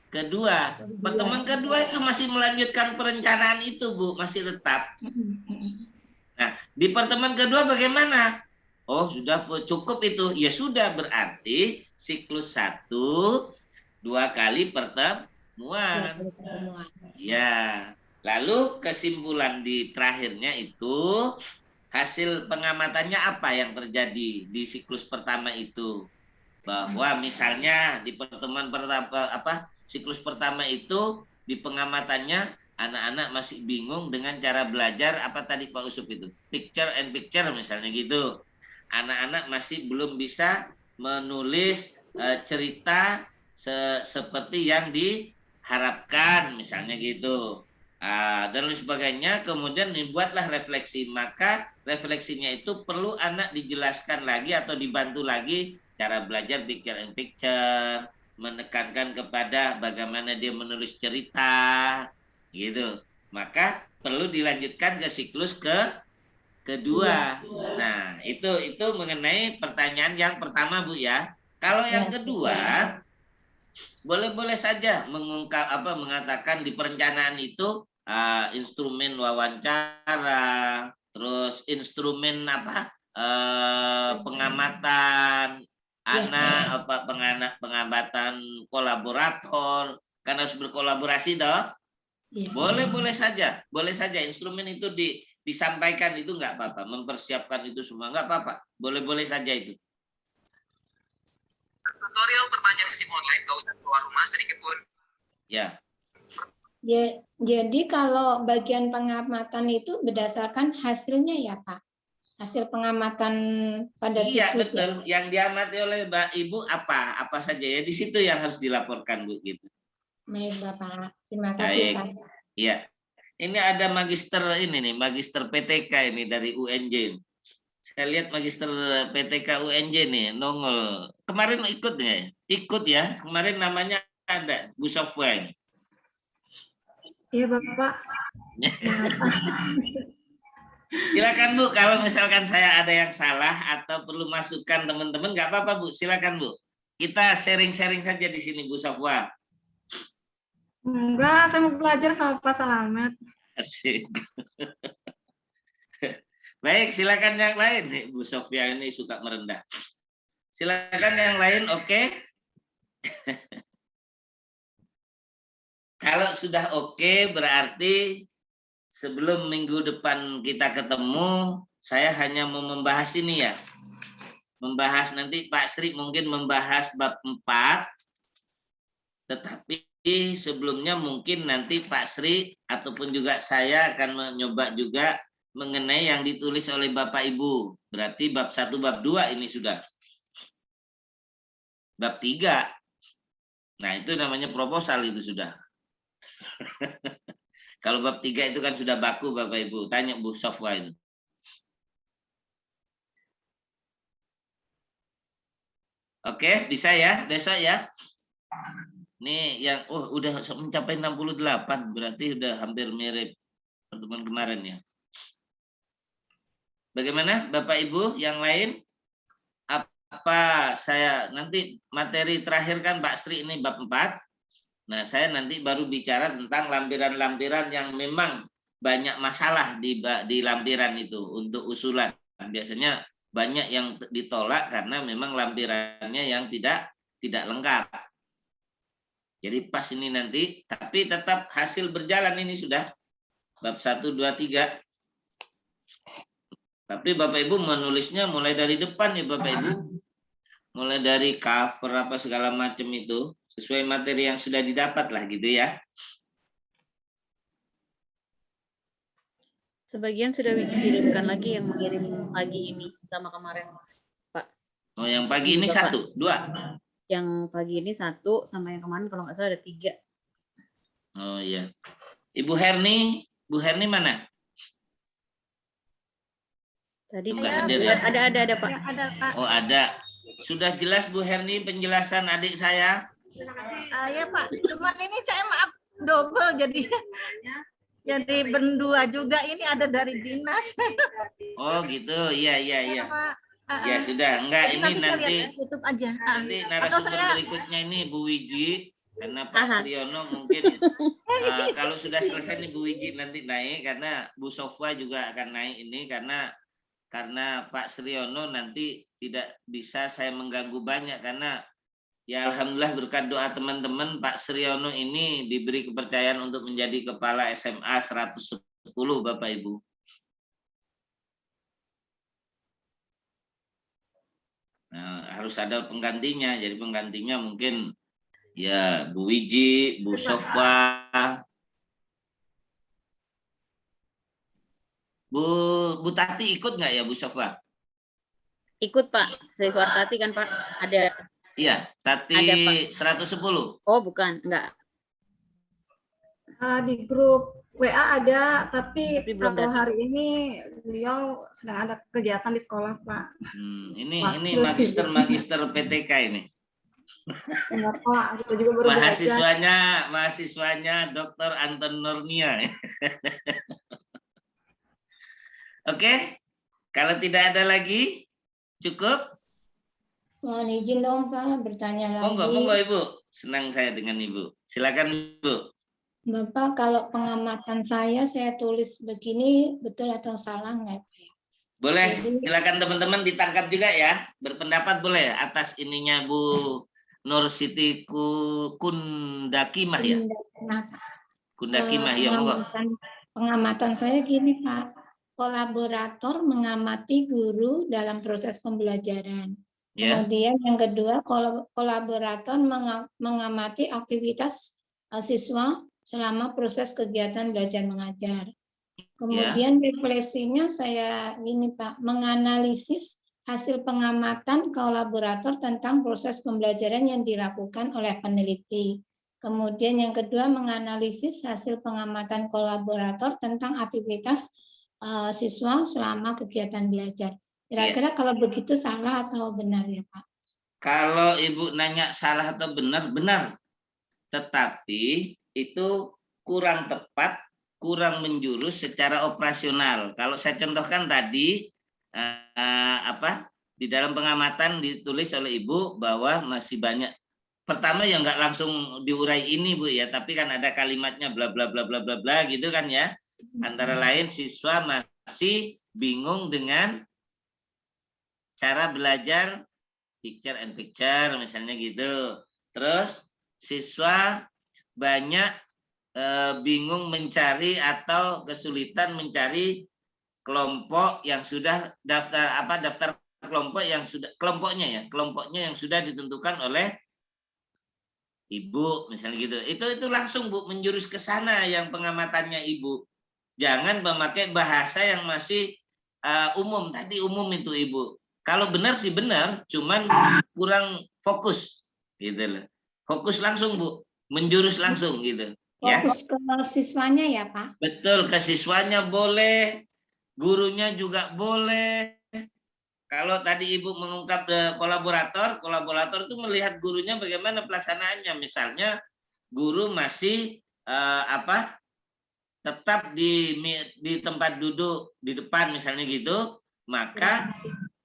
kedua. Pertemuan kedua itu masih melanjutkan perencanaan itu, Bu, masih tetap. Nah, di pertemuan kedua bagaimana? Oh, sudah cukup itu. Ya sudah, berarti siklus 1 2 kali pertemuan. Ya. Lalu kesimpulan di terakhirnya itu hasil pengamatannya apa yang terjadi di siklus pertama itu? Bahwa misalnya di pertemuan pertama siklus pertama itu di pengamatannya anak-anak masih bingung dengan cara belajar apa tadi Pak Usup itu? Picture and picture misalnya gitu. Anak-anak masih belum bisa menulis cerita seperti yang diharapkan misalnya gitu. Dan lain sebagainya, kemudian dibuatlah refleksi. Maka refleksinya itu perlu anak dijelaskan lagi atau dibantu lagi cara belajar picture and picture, menekankan kepada bagaimana dia menulis cerita, gitu. Maka perlu dilanjutkan ke siklus kedua. Nah, itu mengenai pertanyaan yang pertama, Bu ya. Kalau yang kedua, boleh-boleh saja mengatakan di perencanaan itu instrumen wawancara, terus instrumen pengamatan anak, pengamatan kolaborator, kan harus berkolaborasi toh. Boleh saja, boleh saja instrumen itu disampaikan, itu nggak apa-apa, mempersiapkan itu semua nggak apa-apa, boleh-boleh saja itu. Tutorial pertanyaan SIM online, nggak usah keluar rumah sedikit pun. Ya. Jadi kalau bagian pengamatan itu berdasarkan hasilnya ya Pak? Hasil pengamatan pada siklus. Iya betul, yang diamati oleh Mbak Ibu apa saja ya, di situ yang harus dilaporkan Bu gitu. Baik Bapak, terima kasih Pak. Iya, ini ada magister magister PTK ini dari UNJ. Saya lihat magister PTK UNJ nih, nongol. Kemarin ikut ya, kemarin namanya ada Bu Sofwan. Iya Bapak. Silakan Bu, kalau misalkan saya ada yang salah atau perlu masukan teman-teman, nggak apa-apa Bu, silakan Bu. Kita sharing-sharing saja di sini Bu Sofwan. Enggak, saya mau belajar sama Pak Selamat. Asik. Baik, silakan yang lain. Bu Sofia ini suka merendah. Silakan yang lain, oke? Kalau sudah oke, berarti sebelum minggu depan kita ketemu, saya hanya mau membahas ini ya. Membahas nanti Pak Sri mungkin membahas bab 4. Tetapi sebelumnya mungkin nanti Pak Sri ataupun juga saya akan mencoba juga mengenai yang ditulis oleh Bapak Ibu. Berarti bab 1, bab 2 ini sudah. Bab 3. Nah, itu namanya proposal itu sudah. Kalau bab 3 itu kan sudah baku Bapak Ibu. Tanya Bu Sofwa itu. Oke, bisa ya? Besok ya? Ini yang udah mencapai 68, berarti udah hampir mirip pertemuan kemarin ya. Bagaimana Bapak Ibu yang lain? Apa saya nanti materi terakhir kan Pak Sri ini bab 4. Nah, saya nanti baru bicara tentang lampiran-lampiran yang memang banyak masalah di lampiran itu untuk usulan. Biasanya banyak yang ditolak karena memang lampirannya yang tidak lengkap. Jadi pas ini nanti, tapi tetap hasil berjalan ini sudah bab 1, 2, 3. Tapi Bapak Ibu menulisnya mulai dari depan ya Bapak Ibu. Mulai dari cover apa segala macam itu sesuai materi yang sudah didapat lah gitu ya. Sebagian sudah dikirimkan lagi yang mengirim pagi ini sama kemarin, Pak. Oh, yang pagi ini Juga, 1, 2. Yang pagi ini 1 sama yang kemarin kalau nggak salah ada 3. Oh iya. Ibu Herni mana? Tadi Enggak Pak, hadir ya? ada Pak. Ya, ada Pak. Oh ada. Sudah jelas Bu Herni penjelasan adik saya? Ya Pak, cuman ini saya maaf double jadi berdua juga, ini ada dari dinas. Oh gitu, iya. Ya, Pak. Ya sudah, enggak Jadi ini saya lihat nanti YouTube aja. nanti Atau narasumber berikutnya ini Bu Wiji, karena Pak Suryono mungkin kalau sudah selesai nih Bu Wiji nanti naik, karena Bu Sofwa juga akan naik ini karena Pak Suryono nanti tidak bisa saya mengganggu banyak, karena ya alhamdulillah berkat doa teman-teman Pak Suryono ini diberi kepercayaan untuk menjadi kepala SMA 110 Bapak Ibu. Nah, harus ada penggantinya. Jadi penggantinya mungkin ya Bu Wiji, Bu Sofwa, Bu Tati ikut nggak ya Bu Sofwa? Ikut Pak, Sri Suartati kan Pak, ada. Iya, Tati Ada, Pak. 110. Oh bukan, enggak. Di grup WA ada, tapi belum kalau datang. hari ini beliau sedang ada kegiatan di sekolah, Pak. Ini Waktu magister PTK ini. Enggak, Pak, kita juga baru belajar. Mahasiswanya Dr. Anton Nurnia. Oke, kalau tidak ada lagi, cukup. Mohon izin dong Pak, bertanya lagi. Monggo Ibu, senang saya dengan Ibu. Silakan Ibu. Bapak, kalau pengamatan saya tulis begini, betul atau salah nggak Pak? Boleh, Jadi, silakan teman-teman ditangkap juga ya. Berpendapat boleh atas ininya Bu Nur Siti Kundakimah ya. Kundakimah ya, monggo. Pengamatan saya gini Pak, kolaborator mengamati guru dalam proses pembelajaran. Ya. Kemudian yang kedua, kolaborator mengamati aktivitas siswa selama proses kegiatan belajar mengajar. Kemudian refleksinya saya gini Pak, menganalisis hasil pengamatan kolaborator tentang proses pembelajaran yang dilakukan oleh peneliti. Kemudian yang kedua, menganalisis hasil pengamatan kolaborator tentang aktivitas siswa selama kegiatan belajar. Kira-kira kalau begitu salah atau benar ya Pak? Kalau Ibu nanya salah atau benar, benar. Tetapi itu kurang tepat, kurang menjurus secara operasional. Kalau saya contohkan tadi, di dalam pengamatan ditulis oleh Ibu bahwa masih banyak. Pertama ya nggak langsung diurai ini Bu ya, tapi kan ada kalimatnya bla bla bla bla bla bla gitu kan ya. Antara lain siswa masih bingung dengan cara belajar picture and picture misalnya gitu. Terus siswa banyak bingung mencari atau kesulitan mencari kelompok yang sudah daftar kelompok yang sudah kelompoknya yang sudah ditentukan oleh Ibu misalnya gitu. Itu langsung Bu menjurus ke sana yang pengamatannya Ibu. Jangan memakai bahasa yang masih umum. Tadi umum itu Ibu. Kalau benar sih benar, cuman kurang fokus gitu loh. Fokus langsung Bu, menjurus langsung gitu. Fokus ke siswanya ya Pak? Betul, ke siswanya boleh, gurunya juga boleh. Kalau tadi Ibu mengungkap kolaborator itu melihat gurunya bagaimana pelaksanaannya. Misalnya guru masih tetap di tempat duduk di depan misalnya gitu, maka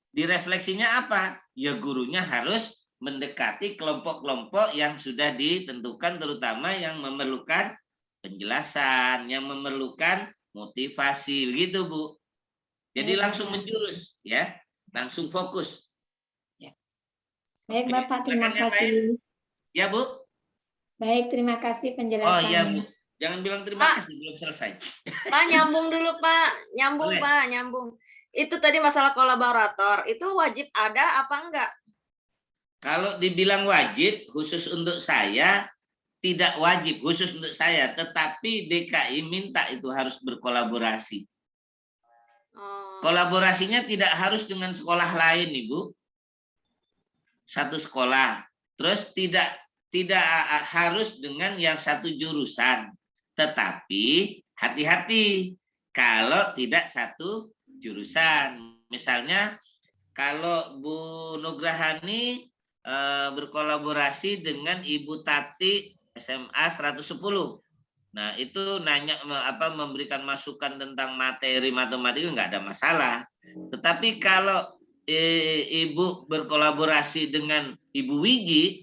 direfleksinya apa? Ya gurunya harus mendekati kelompok-kelompok yang sudah ditentukan, terutama yang memerlukan penjelasan, yang memerlukan motivasi gitu Bu. Jadi langsung menjurus ya, langsung fokus. Ya. Baik Bapak, terima kasih. Ya Bu. Baik, terima kasih penjelasannya. Oh iya Bu, jangan bilang terima kasih belum selesai. Pak nyambung dulu Pak, nyambung Boleh. Pak, nyambung. Itu tadi masalah kolaborator, itu wajib ada apa enggak? Kalau dibilang wajib, khusus untuk saya, tidak wajib khusus untuk saya. Tetapi DKI minta itu harus berkolaborasi. Kolaborasinya tidak harus dengan sekolah lain, Ibu. Satu sekolah. Terus tidak harus dengan yang satu jurusan. Tetapi hati-hati kalau tidak satu jurusan. Misalnya kalau Bu Nugrahani berkolaborasi dengan Ibu Tati SMA 110. Nah, itu memberikan masukan tentang materi matematika nggak ada masalah. Tetapi kalau Ibu berkolaborasi dengan Ibu Wiji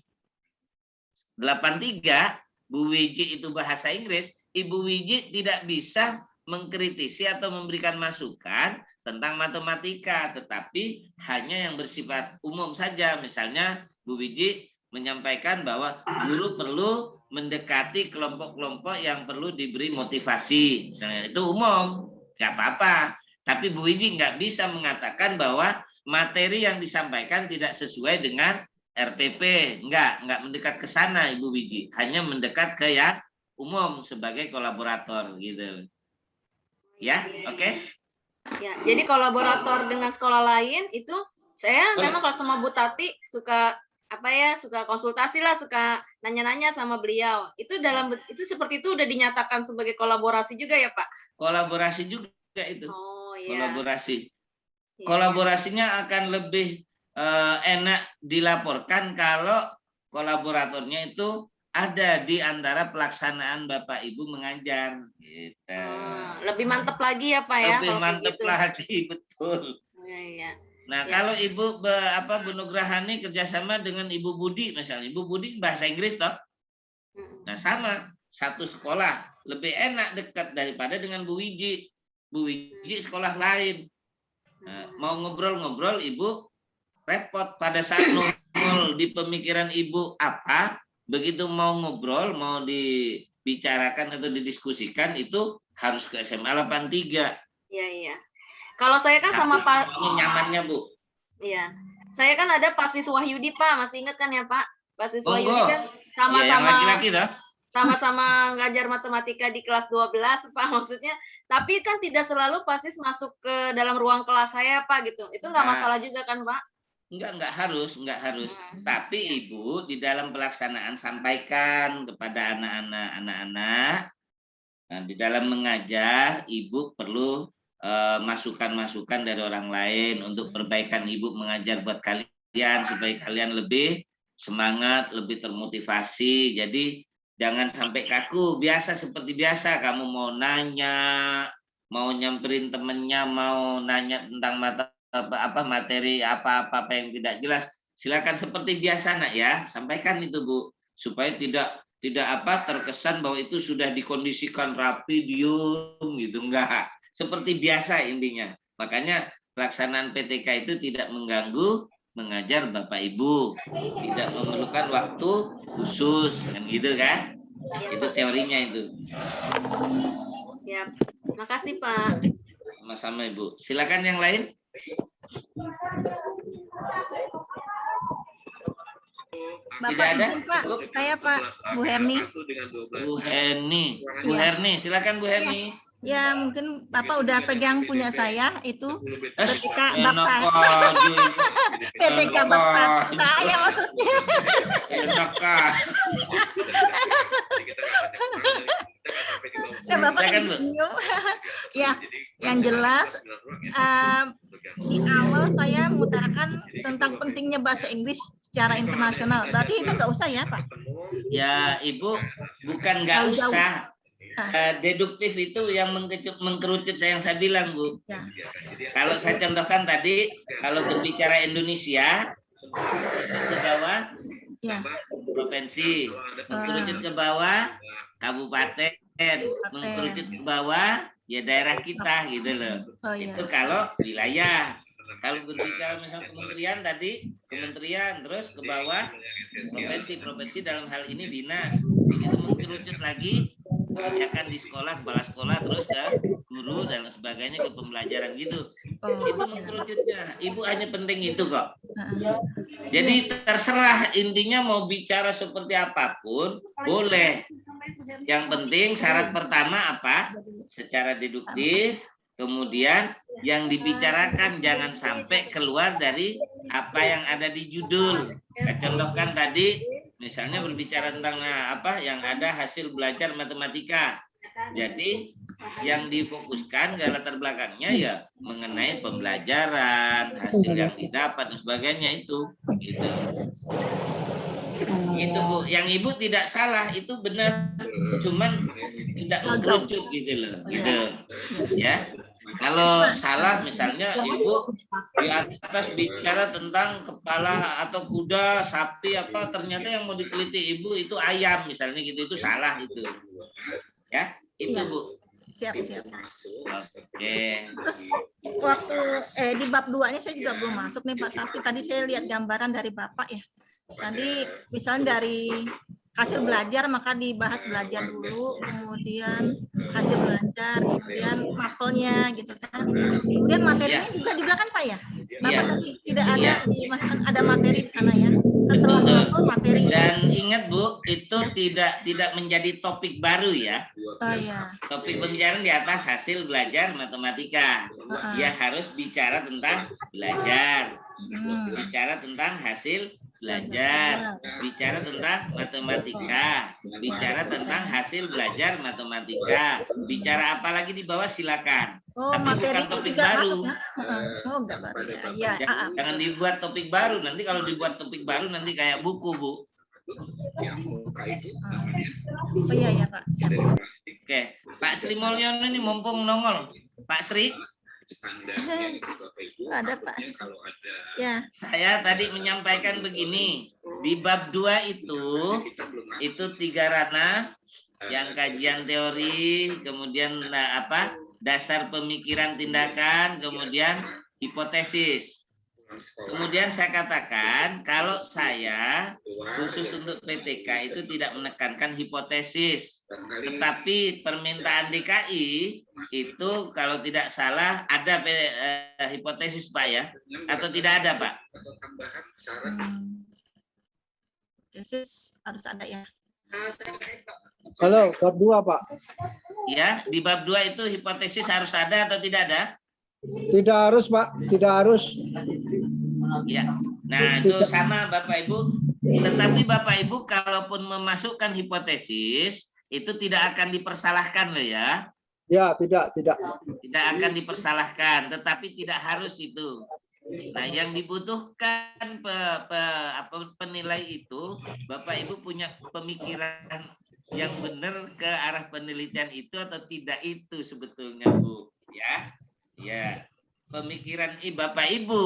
83, Bu Wiji itu bahasa Inggris, Ibu Wiji tidak bisa mengkritisi atau memberikan masukan tentang matematika, tetapi hanya yang bersifat umum saja. Misalnya Bu Wiji menyampaikan bahwa guru perlu mendekati kelompok-kelompok yang perlu diberi motivasi. Misalnya itu umum, nggak apa-apa. Tapi Bu Wiji nggak bisa mengatakan bahwa materi yang disampaikan tidak sesuai dengan RPP. Nggak mendekat ke sana Ibu Wiji. Hanya mendekat ke yang umum sebagai kolaborator gitu. Ya, oke? Ya, jadi kolaborator dengan sekolah lain itu saya memang kalau sama Bu Tati suka suka konsultasi lah, suka nanya-nanya sama beliau. Itu seperti itu udah dinyatakan sebagai kolaborasi juga ya, Pak? Kolaborasi juga itu. Oh, iya. Kolaborasi. Kolaborasinya akan lebih enak dilaporkan kalau kolaboratornya itu ada di antara pelaksanaan Bapak Ibu mengajar. Gitu. Lebih mantap lagi ya Pak ya? Lebih mantap gitu. lagi, betul. Iya. Nah, kalau Ibu Bu Nugrahani kerjasama dengan Ibu Budi misalnya, Ibu Budi bahasa Inggris toh. Nah, sama, satu sekolah, lebih enak dekat daripada dengan Bu Wiji. Bu Wiji sekolah lain. Nah, mau ngobrol-ngobrol Ibu repot pada saat nongol di pemikiran Ibu apa, begitu mau ngobrol, mau dibicarakan atau didiskusikan itu harus ke SMA 83. Iya. Kalau saya kan sama Pak nyamannya Bu. Iya. Saya kan ada Pak Siswa Wahyudi Pak, masih ingat kan ya Pak? Pak Siswa Wahyudi kan sama-sama laki-laki dah. Sama-sama ngajar matematika di kelas 12 Pak, maksudnya. Tapi kan tidak selalu Pak Sis masuk ke dalam ruang kelas saya Pak gitu. Itu nggak masalah juga kan Pak? Enggak harus. Tapi Ibu di dalam pelaksanaan sampaikan kepada anak-anak. Nah, di dalam mengajar Ibu perlu masukan-masukan dari orang lain untuk perbaikan Ibu mengajar buat kalian supaya kalian lebih semangat, lebih termotivasi. Jadi jangan sampai kaku. Seperti biasa kamu mau nanya, mau nyamperin temennya, mau nanya tentang materi apa yang tidak jelas, silakan seperti biasa Nak ya, sampaikan itu Bu, supaya tidak terkesan bahwa itu sudah dikondisikan rapi, diem gitu, enggak, seperti biasa intinya. Makanya pelaksanaan PTK itu tidak mengganggu mengajar Bapak Ibu, tidak memerlukan waktu khusus kan gitu kan, itu teorinya itu. Siap, makasih Pak. Sama-sama Ibu, silakan yang lain. Bapak izin Pak, saya Pak Bu Herni. Bu Herni, silakan Bu Herni. Ya mungkin Bapak udah pegang punya saya itu ketika bab satu. PTK bab satu saya maksudnya. Ya Bapak bingung. Ya, yang jelas di awal saya mengutarakan tentang pentingnya bahasa Inggris secara internasional. Berarti itu nggak usah ya Pak? Ya Ibu, bukan nggak usah. Deduktif itu yang mengkerucut yang saya bilang Bu. Ya. Kalau saya contohkan tadi, kalau berbicara Indonesia ke bawah ya. Provinsi, mengkerucut ke bawah kabupaten, mengkerucut ke bawah ya daerah kita gitu loh. Itu kalau wilayah. Kalau berbicara misalnya kementerian tadi, kementerian terus ke bawah provinsi dalam hal ini dinas. Begitu mengkerucut lagi akan di sekolah, kepala sekolah, terus ke guru dan sebagainya ke pembelajaran gitu. Itu mengkerucutnya. Ibu hanya penting itu kok. Jadi terserah intinya mau bicara seperti apapun boleh. Yang penting syarat pertama apa? Secara deduktif Kemudian yang dibicarakan jangan sampai keluar dari apa yang ada di judul. Saya contohkan tadi, misalnya berbicara tentang apa yang ada hasil belajar matematika. Jadi yang difokuskan ke latar belakangnya ya mengenai pembelajaran, hasil yang didapat dan sebagainya itu. Gitu. Itu Bu, yang Ibu tidak salah, itu benar, cuman tidak mengerucut gitu loh, gitu. Ya. Kalau salah misalnya Ibu di atas bicara tentang kepala atau kuda, sapi apa, ternyata yang mau diteliti Ibu itu ayam misalnya gitu, itu salah itu. Ya, itu Bu. Siap. Oke. Terus waktu di bab 2-nya saya juga belum masuk nih Pak Safi. Tadi saya lihat gambaran dari Bapak ya. Tadi misalnya dari hasil belajar maka dibahas belajar dulu, kemudian hasil belajar, kemudian mapelnya gitu kan. Kemudian materinya juga kan Pak ya. Bapak tadi tidak ada dimasukkan ada materi di sana ya. Setelah mapel materi. Dan ingat Bu, itu tidak menjadi topik baru ya. Oh iya. Topik pembicaraan di atas hasil belajar matematika. Dia harus bicara tentang belajar. Bicara tentang hasil belajar, bicara tentang matematika, bicara tentang hasil belajar matematika, bicara apa lagi di bawah silakan. Tapi bukan topik baru. Oh enggak baru ya. Jangan dibuat topik baru, nanti kalau dibuat topik baru nanti kayak buku Bu. Oh iya Pak. Siap. Oke, Pak Sri Mulyono ini mumpung nongol. Pak Sri. Ada Pak. Ya. Saya tadi menyampaikan begini, di bab 2 itu 3 ranah, yang kajian teori, kemudian dasar pemikiran tindakan, kemudian hipotesis. Kemudian saya katakan kalau saya khusus untuk PTK itu tidak menekankan hipotesis, tetapi permintaan DKI itu kalau tidak salah ada hipotesis Pak ya, atau tidak ada Pak? Hipotesis harus ada ya. Halo, bab 2 Pak. Ya, di bab 2 itu hipotesis harus ada atau tidak ada? Tidak harus Pak, tidak harus. Ya, nah itu sama Bapak Ibu. Tetapi Bapak Ibu kalaupun memasukkan hipotesis itu tidak akan dipersalahkan loh ya. Ya, tidak. Tidak akan dipersalahkan, tetapi tidak harus itu. Nah, yang dibutuhkan penilai itu Bapak Ibu punya pemikiran yang benar ke arah penelitian itu atau tidak itu sebetulnya Bu, ya. Ya, pemikiran Bapak Ibu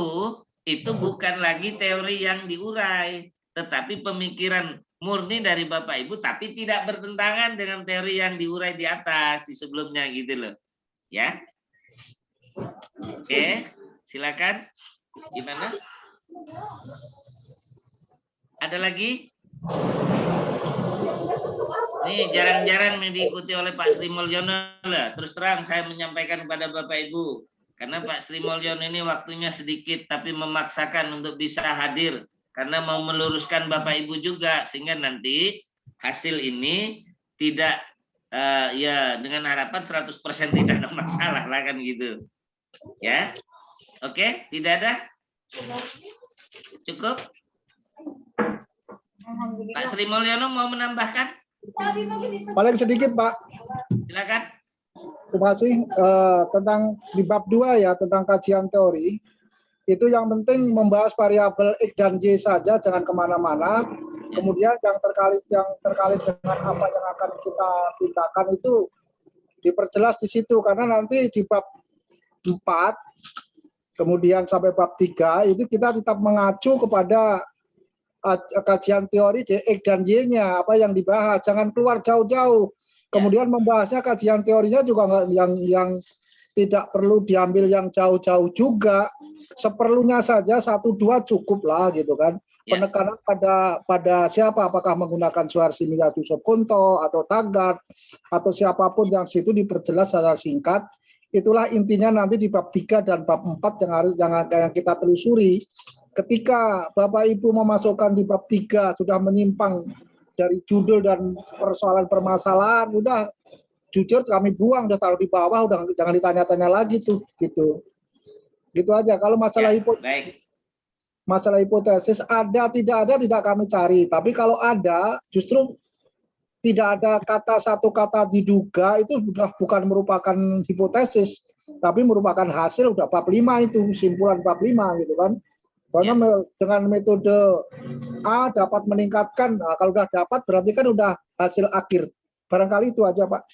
itu bukan lagi teori yang diurai, tetapi pemikiran murni dari Bapak Ibu, tapi tidak bertentangan dengan teori yang diurai di atas, di sebelumnya gitu loh. Ya. Oke, silakan. Gimana? Ada lagi? Nih, jarang-jarang diikuti oleh Pak Sri Mulyono lah. Terus terang saya menyampaikan kepada Bapak Ibu. Karena Pak Sri Mulyono ini waktunya sedikit, tapi memaksakan untuk bisa hadir. Karena mau meluruskan Bapak Ibu juga. Sehingga nanti hasil ini tidak, ya dengan harapan 100% tidak ada masalah lah kan gitu. Ya, oke, tidak ada? Cukup? Pak Sri Mulyono mau menambahkan? Paling sedikit Pak. Silakan. Terima kasih. Tentang di bab 2 ya, tentang kajian teori, itu yang penting membahas variabel X dan Y saja, jangan kemana-mana. Kemudian yang terkait dengan apa yang akan kita tindakan itu diperjelas di situ, karena nanti di bab 4 kemudian sampai bab 3 itu kita tetap mengacu kepada kajian teori X dan Y-nya, apa yang dibahas, jangan keluar jauh-jauh. Kemudian membahasnya kajian teorinya juga yang tidak perlu diambil yang jauh-jauh juga, seperlunya saja 1-2 cukup lah gitu kan. Penekanan pada siapa, apakah menggunakan Suharsi Miyaju Soekunto atau Tagat atau siapapun yang situ diperjelas secara singkat. Itulah intinya nanti di bab 3 dan bab 4 yang kita telusuri. Ketika Bapak Ibu memasukkan di bab 3 sudah menyimpang dari judul dan persoalan permasalahan, udah jujur kami buang, udah taruh di bawah, udah jangan ditanya-tanya lagi tuh, gitu. Gitu aja. Kalau masalah masalah hipotesis ada tidak kami cari. Tapi kalau ada, justru tidak ada satu kata diduga, itu sudah bukan merupakan hipotesis, tapi merupakan hasil udah bab 5 itu, simpulan bab 5 gitu kan. Karena dengan metode A dapat meningkatkan, nah, kalau udah dapat berarti kan udah hasil akhir. Barangkali itu aja, Pak.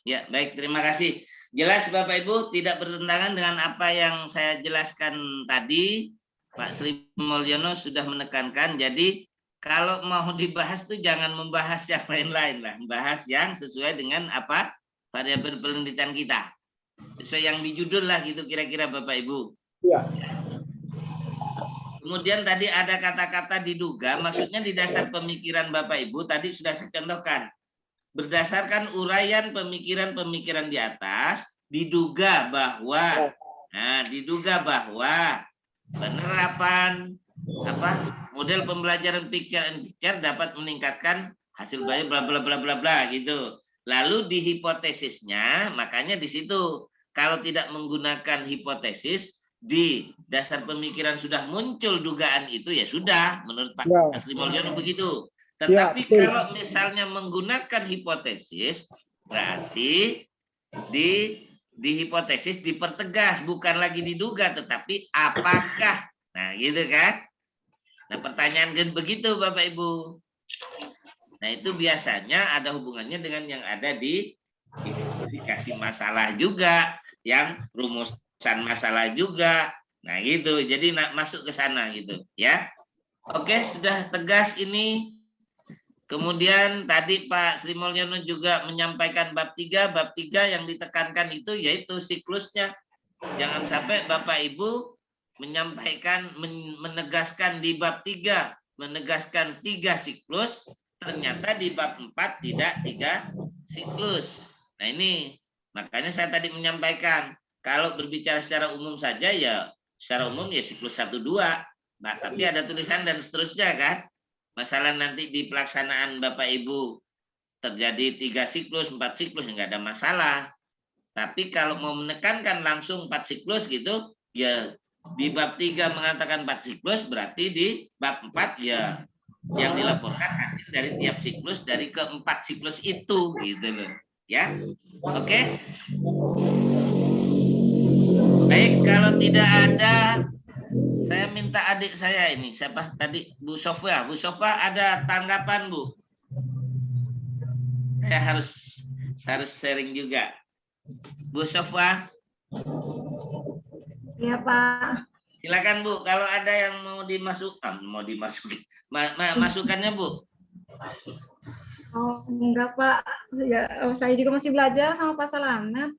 Ya, baik, terima kasih. Jelas Bapak Ibu, tidak bertentangan dengan apa yang saya jelaskan tadi. Pak Sri Mulyono sudah menekankan, jadi kalau mau dibahas tuh jangan membahas yang lain-lain lah, membahas yang sesuai dengan apa variabel penelitian kita. Sesuai yang di judul lah gitu kira-kira Bapak Ibu. Iya. Kemudian tadi ada kata-kata diduga, maksudnya di dasar pemikiran Bapak Ibu tadi sudah saya contohkan. Berdasarkan uraian pemikiran-pemikiran di atas, diduga bahwa penerapan model pembelajaran picture and picture dapat meningkatkan hasil belajar bla bla bla bla bla gitu. Lalu di hipotesisnya, makanya di situ kalau tidak menggunakan hipotesis, di dasar pemikiran sudah muncul dugaan itu, ya sudah menurut Pak Sri Mulyono begitu. Tetapi kalau misalnya menggunakan hipotesis, berarti di hipotesis dipertegas, bukan lagi diduga, tetapi apakah. Nah, gitu kan? Nah, pertanyaan kan begitu, Bapak Ibu. Nah, itu biasanya ada hubungannya dengan yang ada di identifikasi masalah juga, yang rumusan masalah juga. Nah, gitu. Jadi masuk ke sana gitu, ya. Oke, sudah tegas ini. Kemudian tadi Pak Sri Mulyono juga menyampaikan bab 3 yang ditekankan itu yaitu siklusnya. Jangan sampai Bapak Ibu menyampaikan, menegaskan di bab 3, menegaskan 3 siklus, ternyata di bab 4 tidak 3 siklus. Nah ini, makanya saya tadi menyampaikan, kalau berbicara secara umum saja ya, secara umum ya siklus 1, 2. Nah, tapi ada tulisan dan seterusnya kan. Masalah nanti di pelaksanaan Bapak Ibu terjadi 3 siklus, 4 siklus, nggak ada masalah. Tapi kalau mau menekankan langsung 4 siklus gitu, ya di bab 3 mengatakan 4 siklus, berarti di bab 4 ya yang dilaporkan hasil dari tiap siklus dari keempat siklus itu gitu loh. Ya. Oke. Baik, kalau tidak ada, saya minta adik saya ini, siapa tadi? Bu Sofwa. Bu Sofwa ada tanggapan, Bu? Saya harus sharing juga. Bu Sofwa. Iya, Pak. Silakan, Bu. Kalau ada yang mau dimasukin, masukannya, Bu. Oh, enggak, Pak. Ya, saya juga masih belajar sama Pak Salamet.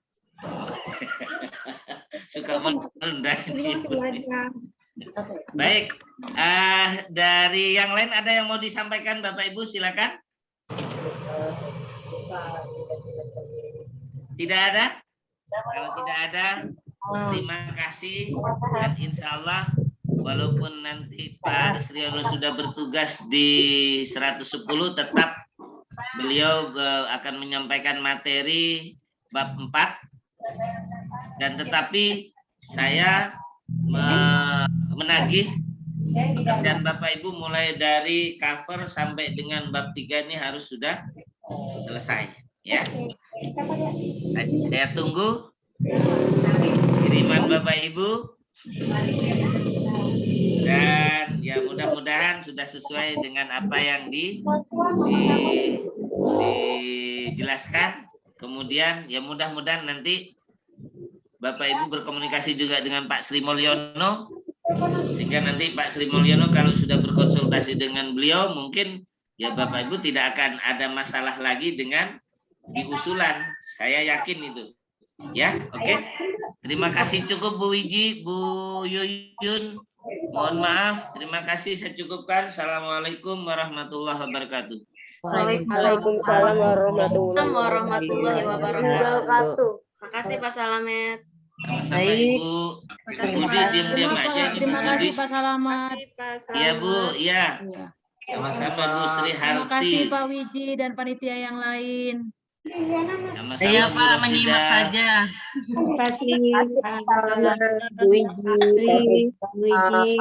Suka menunda. Masih belajar. Baik, dari yang lain ada yang mau disampaikan Bapak Ibu, silakan. Tidak ada? Kalau tidak ada, terima kasih dan insya Allah walaupun nanti Pak Sriono sudah bertugas di 110, tetap beliau akan menyampaikan materi bab 4 dan tetapi saya menagih pekerjaan Bapak Ibu mulai dari cover sampai dengan bab 3 ini harus sudah selesai ya. Saya tunggu kiriman Bapak Ibu dan ya mudah-mudahan sudah sesuai dengan apa yang dijelaskan. Kemudian ya mudah-mudahan nanti Bapak Ibu berkomunikasi juga dengan Pak Sri Mulyono sehingga nanti Pak Sri Mulyono kalau sudah berkonsultasi dengan beliau mungkin ya Bapak Ibu tidak akan ada masalah lagi dengan diusulan. Saya yakin itu. Ya, oke. Terima kasih cukup Bu Wiji, Bu Yuyun. Mohon maaf, terima kasih saya cukupkan. Assalamualaikum warahmatullahi wabarakatuh. Waalaikumsalam warahmatullahi wabarakatuh. Makasih Pak Salamet. Baik. Makasih Pak. Diam-diam aja. Terima kasih Pak Salamet. Iya Bu, iya. Sama-sama Bu Sri Harti. Terima kasih Pak Wiji dan panitia yang lain. Sama-sama Iya Bu Pak, Rosida. menyimak saja. Terima kasih. Bu Wiji. Bu Wiji.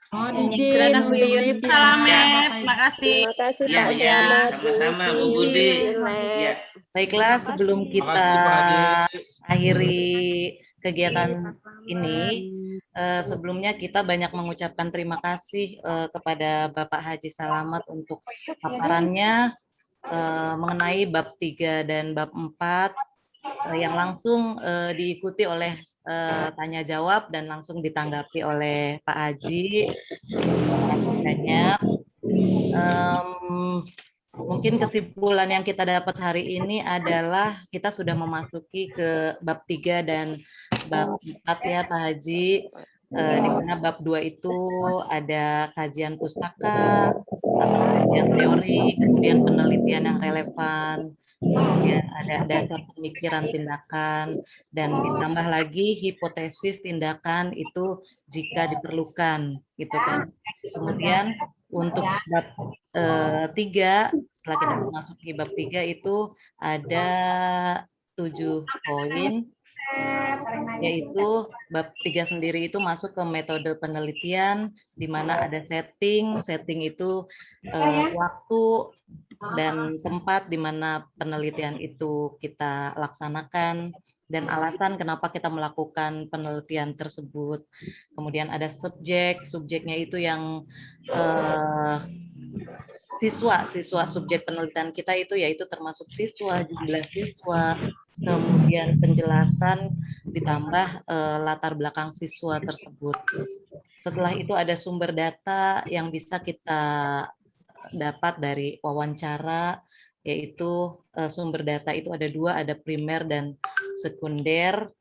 Mohon izin. Silakan Bu Yuyun. menitip ya, Salam Bapak Met, Ibu. makasih. Terima kasih Iya, Pak iya, Selamat, Bu sama-sama Bu Wiji, Budi. Bu Jilet. Iya. Baiklah, sebelum kita akhiri kegiatan ini, sebelumnya kita banyak mengucapkan terima kasih kepada Bapak Haji Salamet untuk paparannya mengenai bab 3 dan bab 4 yang langsung diikuti oleh tanya jawab dan langsung ditanggapi oleh Pak Haji. Banyak. Mungkin kesimpulan yang kita dapat hari ini adalah kita sudah memasuki ke bab 3 dan bab 4 ya Pak Haji, di mana bab 2 itu ada kajian pustaka, atau kajian teori, kemudian penelitian yang relevan, kemudian ada dasar pemikiran tindakan, dan ditambah lagi hipotesis tindakan itu jika diperlukan, gitu kan. Kemudian untuk bab 3, setelah kita memasuki bab 3 itu ada 7 poin, yaitu bab 3 sendiri itu masuk ke metode penelitian, di mana ada setting itu waktu dan tempat di mana penelitian itu kita laksanakan, dan alasan kenapa kita melakukan penelitian tersebut. Kemudian ada subjeknya itu yang siswa subjek penelitian kita itu yaitu termasuk siswa, jumlah siswa, kemudian penjelasan ditambah latar belakang siswa tersebut. Setelah itu ada sumber data yang bisa kita dapat dari wawancara, yaitu sumber data itu ada 2, ada primer dan sekunder.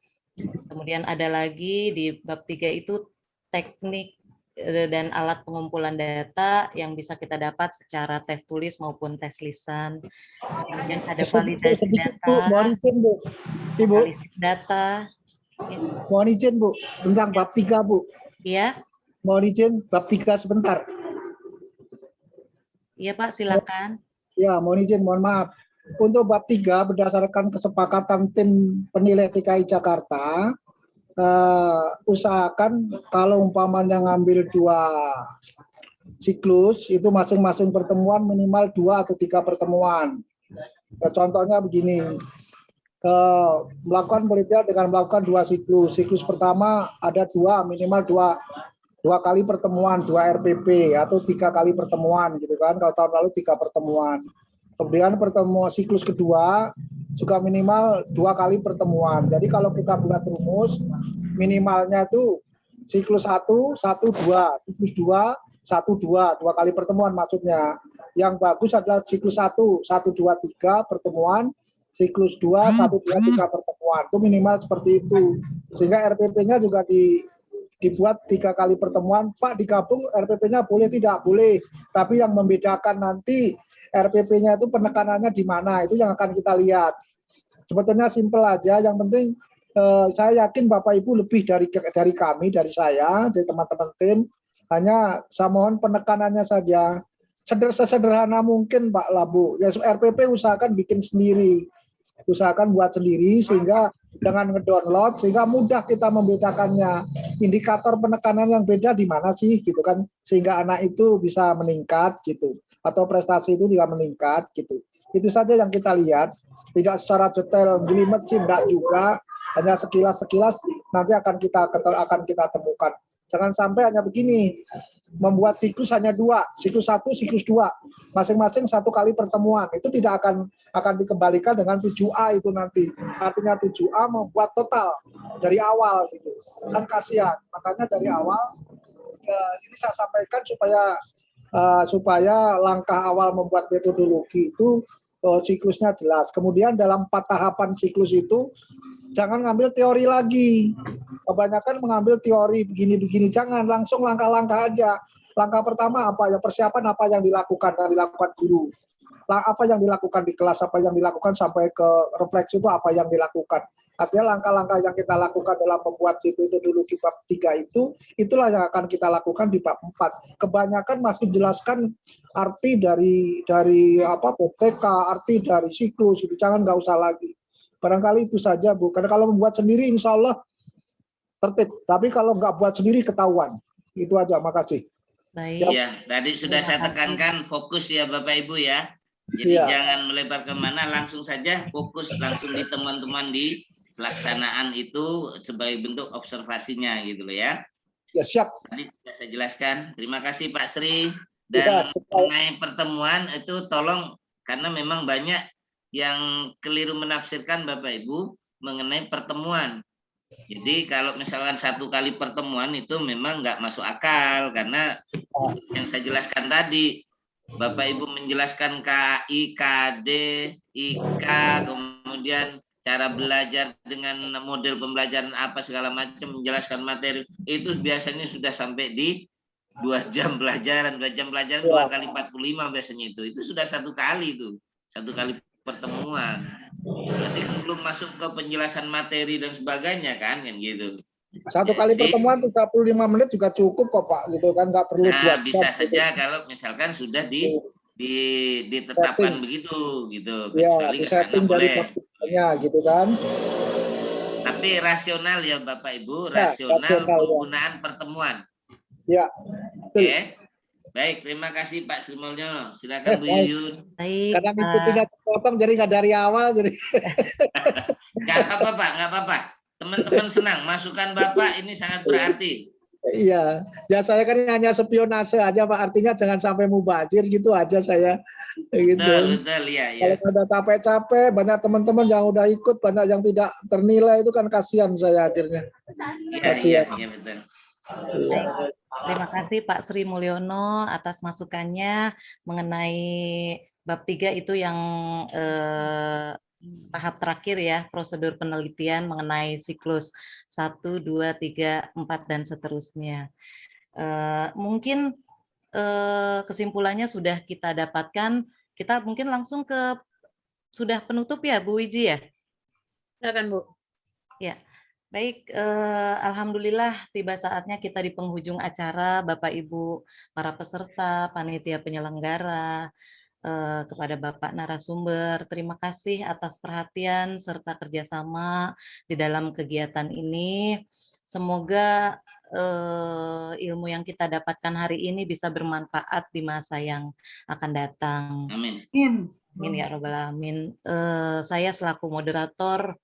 Kemudian ada lagi di bab 3 itu teknik dan alat pengumpulan data yang bisa kita dapat secara tes tulis maupun tes lisan. Kemudian ada validasi data. Mohon izin Bu, Ibu. Data. Mohon izin Bu, tentang bab 3 Bu. Iya. Mohon izin bab 3 sebentar. Iya Pak, silakan. Ya, mohon izin, mohon maaf. Untuk bab 3 berdasarkan kesepakatan tim penilai DKI Jakarta, usahakan kalau umpamanya ngambil 2 siklus itu masing-masing pertemuan minimal 2 atau 3 pertemuan. Contohnya begini, melakukan penelitian dengan melakukan 2 siklus. Siklus pertama ada 2, minimal 2 kali pertemuan, 2 RPP atau 3 kali pertemuan gitu kan. Kalau tahun lalu 3 pertemuan. Kemudian pertemuan siklus kedua juga minimal 2 kali pertemuan. Jadi kalau kita buat rumus minimalnya itu siklus 1, 1, 2, siklus 2, 1, 2, 2 kali pertemuan maksudnya. Yang bagus adalah siklus 1, 1, 2, 3 pertemuan, siklus 2, 1, 2, 3 pertemuan. Itu minimal seperti itu. Sehingga RPP-nya juga dibuat 3 kali pertemuan. Pak, digabung RPP-nya boleh tidak? Boleh. Tapi yang membedakan nanti RPP-nya itu penekanannya di mana, itu yang akan kita lihat. Sebetulnya simpel aja, yang penting saya yakin Bapak Ibu lebih dari kami, dari saya, dari teman-teman tim, hanya saya mohon penekanannya saja. Sesederhana mungkin Pak Labu, ya RPP usahakan bikin sendiri, usahakan buat sendiri sehingga jangan ngedownload, sehingga mudah kita membedakannya. Indikator penekanan yang beda di mana sih gitu kan, sehingga anak itu bisa meningkat gitu, atau prestasi itu juga meningkat gitu. Itu saja yang kita lihat, tidak secara detail jelimet sih enggak juga, hanya sekilas-sekilas nanti akan kita temukan. Jangan sampai hanya begini, membuat siklus hanya 2, siklus 1, siklus 2, masing-masing 1 kali pertemuan, itu tidak akan dikembalikan dengan 7A itu nanti. Artinya 7A membuat total dari awal gitu. Kan kasihan. Makanya dari awal ini saya sampaikan supaya langkah awal membuat metodologi itu siklusnya jelas. Kemudian dalam 4 tahapan siklus itu jangan ngambil teori lagi. Kebanyakan mengambil teori begini-begini, jangan, langsung langkah-langkah aja. Langkah pertama apa ya, persiapan apa yang dilakukan guru. apa yang dilakukan di kelas, apa yang dilakukan sampai ke refleksi itu apa yang dilakukan. Artinya langkah-langkah yang kita lakukan dalam membuat metodologi bab 3 itulah yang akan kita lakukan di bab 4. Kebanyakan masih jelaskan arti dari apa PTK, arti dari siklus, itu jangan nggak usah lagi. Barangkali itu saja Bu, karena kalau membuat sendiri insya Allah tertib, tapi kalau nggak buat sendiri ketahuan. Itu aja, makasih. Baik. Ya, tadi sudah saya tekankan fokus ya Bapak Ibu ya. Jadi jangan melebar kemana, langsung saja fokus langsung di teman-teman di pelaksanaan itu sebagai bentuk observasinya gitu loh ya. Ya siap. Tadi sudah saya jelaskan. Terima kasih Pak Sri. Dan mengenai pertemuan itu tolong, karena memang banyak yang keliru menafsirkan Bapak Ibu mengenai pertemuan. Jadi kalau misalkan 1 kali pertemuan itu memang nggak masuk akal, karena yang saya jelaskan tadi, Bapak Ibu menjelaskan KI, KD, IK, kemudian cara belajar dengan model pembelajaran apa segala macam, menjelaskan materi, itu biasanya sudah sampai di 2 jam pelajaran, 2 jam pelajaran 2 kali 45 biasanya itu sudah 1 kali itu, 1 kali pertemuan. Berarti kan belum masuk ke penjelasan materi dan sebagainya kan gitu. 1 kali pertemuan 35 menit juga cukup kok Pak, gitu kan, nggak perlu buat. Bisa saja kalau misalkan sudah ditetapkan begitu gitu. Ya, disetting dari bab-babnya gitu kan. Tapi rasional ya Bapak Ibu, rasional penggunaan pertemuan. Ya. Oke. Baik, terima kasih Pak Sri Mulyono. Silakan Bu Yuyun. Baik. Karena ngikutinya potong jadi nggak dari awal jadi. Nggak apa-apa Pak, nggak apa-apa. Teman-teman senang, masukan Bapak ini sangat berarti. Iya, ya saya kan hanya spionase aja Pak, artinya jangan sampai mubazir gitu aja saya. Gitu. Betul, ya. Kalau udah capek-capek, banyak teman-teman yang udah ikut, banyak yang tidak ternilai, itu kan kasihan saya akhirnya. Iya, betul. Iya. Terima kasih Pak Sri Mulyono atas masukannya mengenai bab 3 itu yang tahap terakhir ya, prosedur penelitian mengenai siklus 1, 2, 3, 4 dan seterusnya. Mungkin kesimpulannya sudah kita dapatkan. Kita mungkin langsung ke sudah penutup ya Bu Wiji ya? Silakan Bu. Ya. Baik, alhamdulillah tiba saatnya kita di penghujung acara, Bapak Ibu para peserta, panitia penyelenggara, kepada Bapak narasumber, terima kasih atas perhatian serta kerjasama di dalam kegiatan ini. Semoga ilmu yang kita dapatkan hari ini bisa bermanfaat di masa yang akan datang. Amin. Amin ya Rabbal Alamin. Saya selaku moderator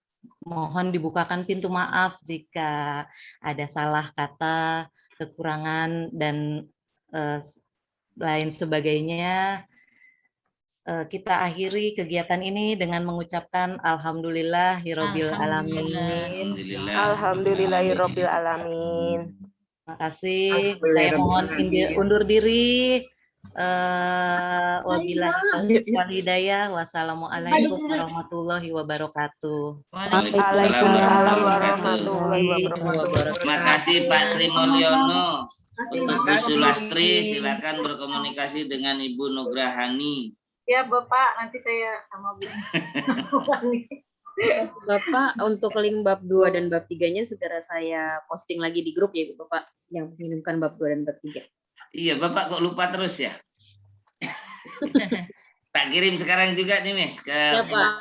mohon dibukakan pintu maaf jika ada salah kata, kekurangan, dan lain sebagainya. Kita akhiri kegiatan ini dengan mengucapkan Alhamdulillahirabbil alamin. Alhamdulillahirabbil alamin. Terima kasih. Saya mohon undur diri. Wabillahi hidayah. Wassalamualaikum warahmatullahi wabarakatuh. Waalaikumsalam warahmatullahi wabarakatuh. Terima kasih Pak Sri Mulyono. Untuk Bu Sulastri, silakan berkomunikasi dengan Ibu Nugrahani. Ya Bapak, nanti saya sama Bu. Bapak, untuk link bab 2 dan bab 3-nya segera saya posting lagi di grup ya Bapak, yang mengirimkan bab 2 dan bab 3. Iya, Bapak kok lupa terus ya? Tak kirim sekarang juga nih, Miss, ke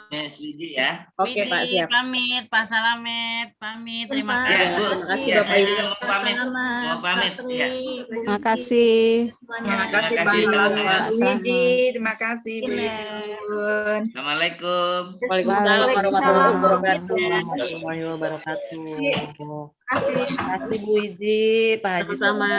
Miss Wiji ya. Oke, Pak, siap. Pamit, Pak Salamet, pamit. Terima kasih. Ya, Bu. Ya, saya juga mau pamit. Mau pamit. Ya. Terima kasih. Terima kasih Pak Wiji. Terima kasih Bu Yun. Assalamualaikum. Waalaikumsalam warahmatullahi wabarakatuh. Warahmatullahi wabarakatuh. Terima kasih Bu Wiji, Pak Haji. Sama-sama.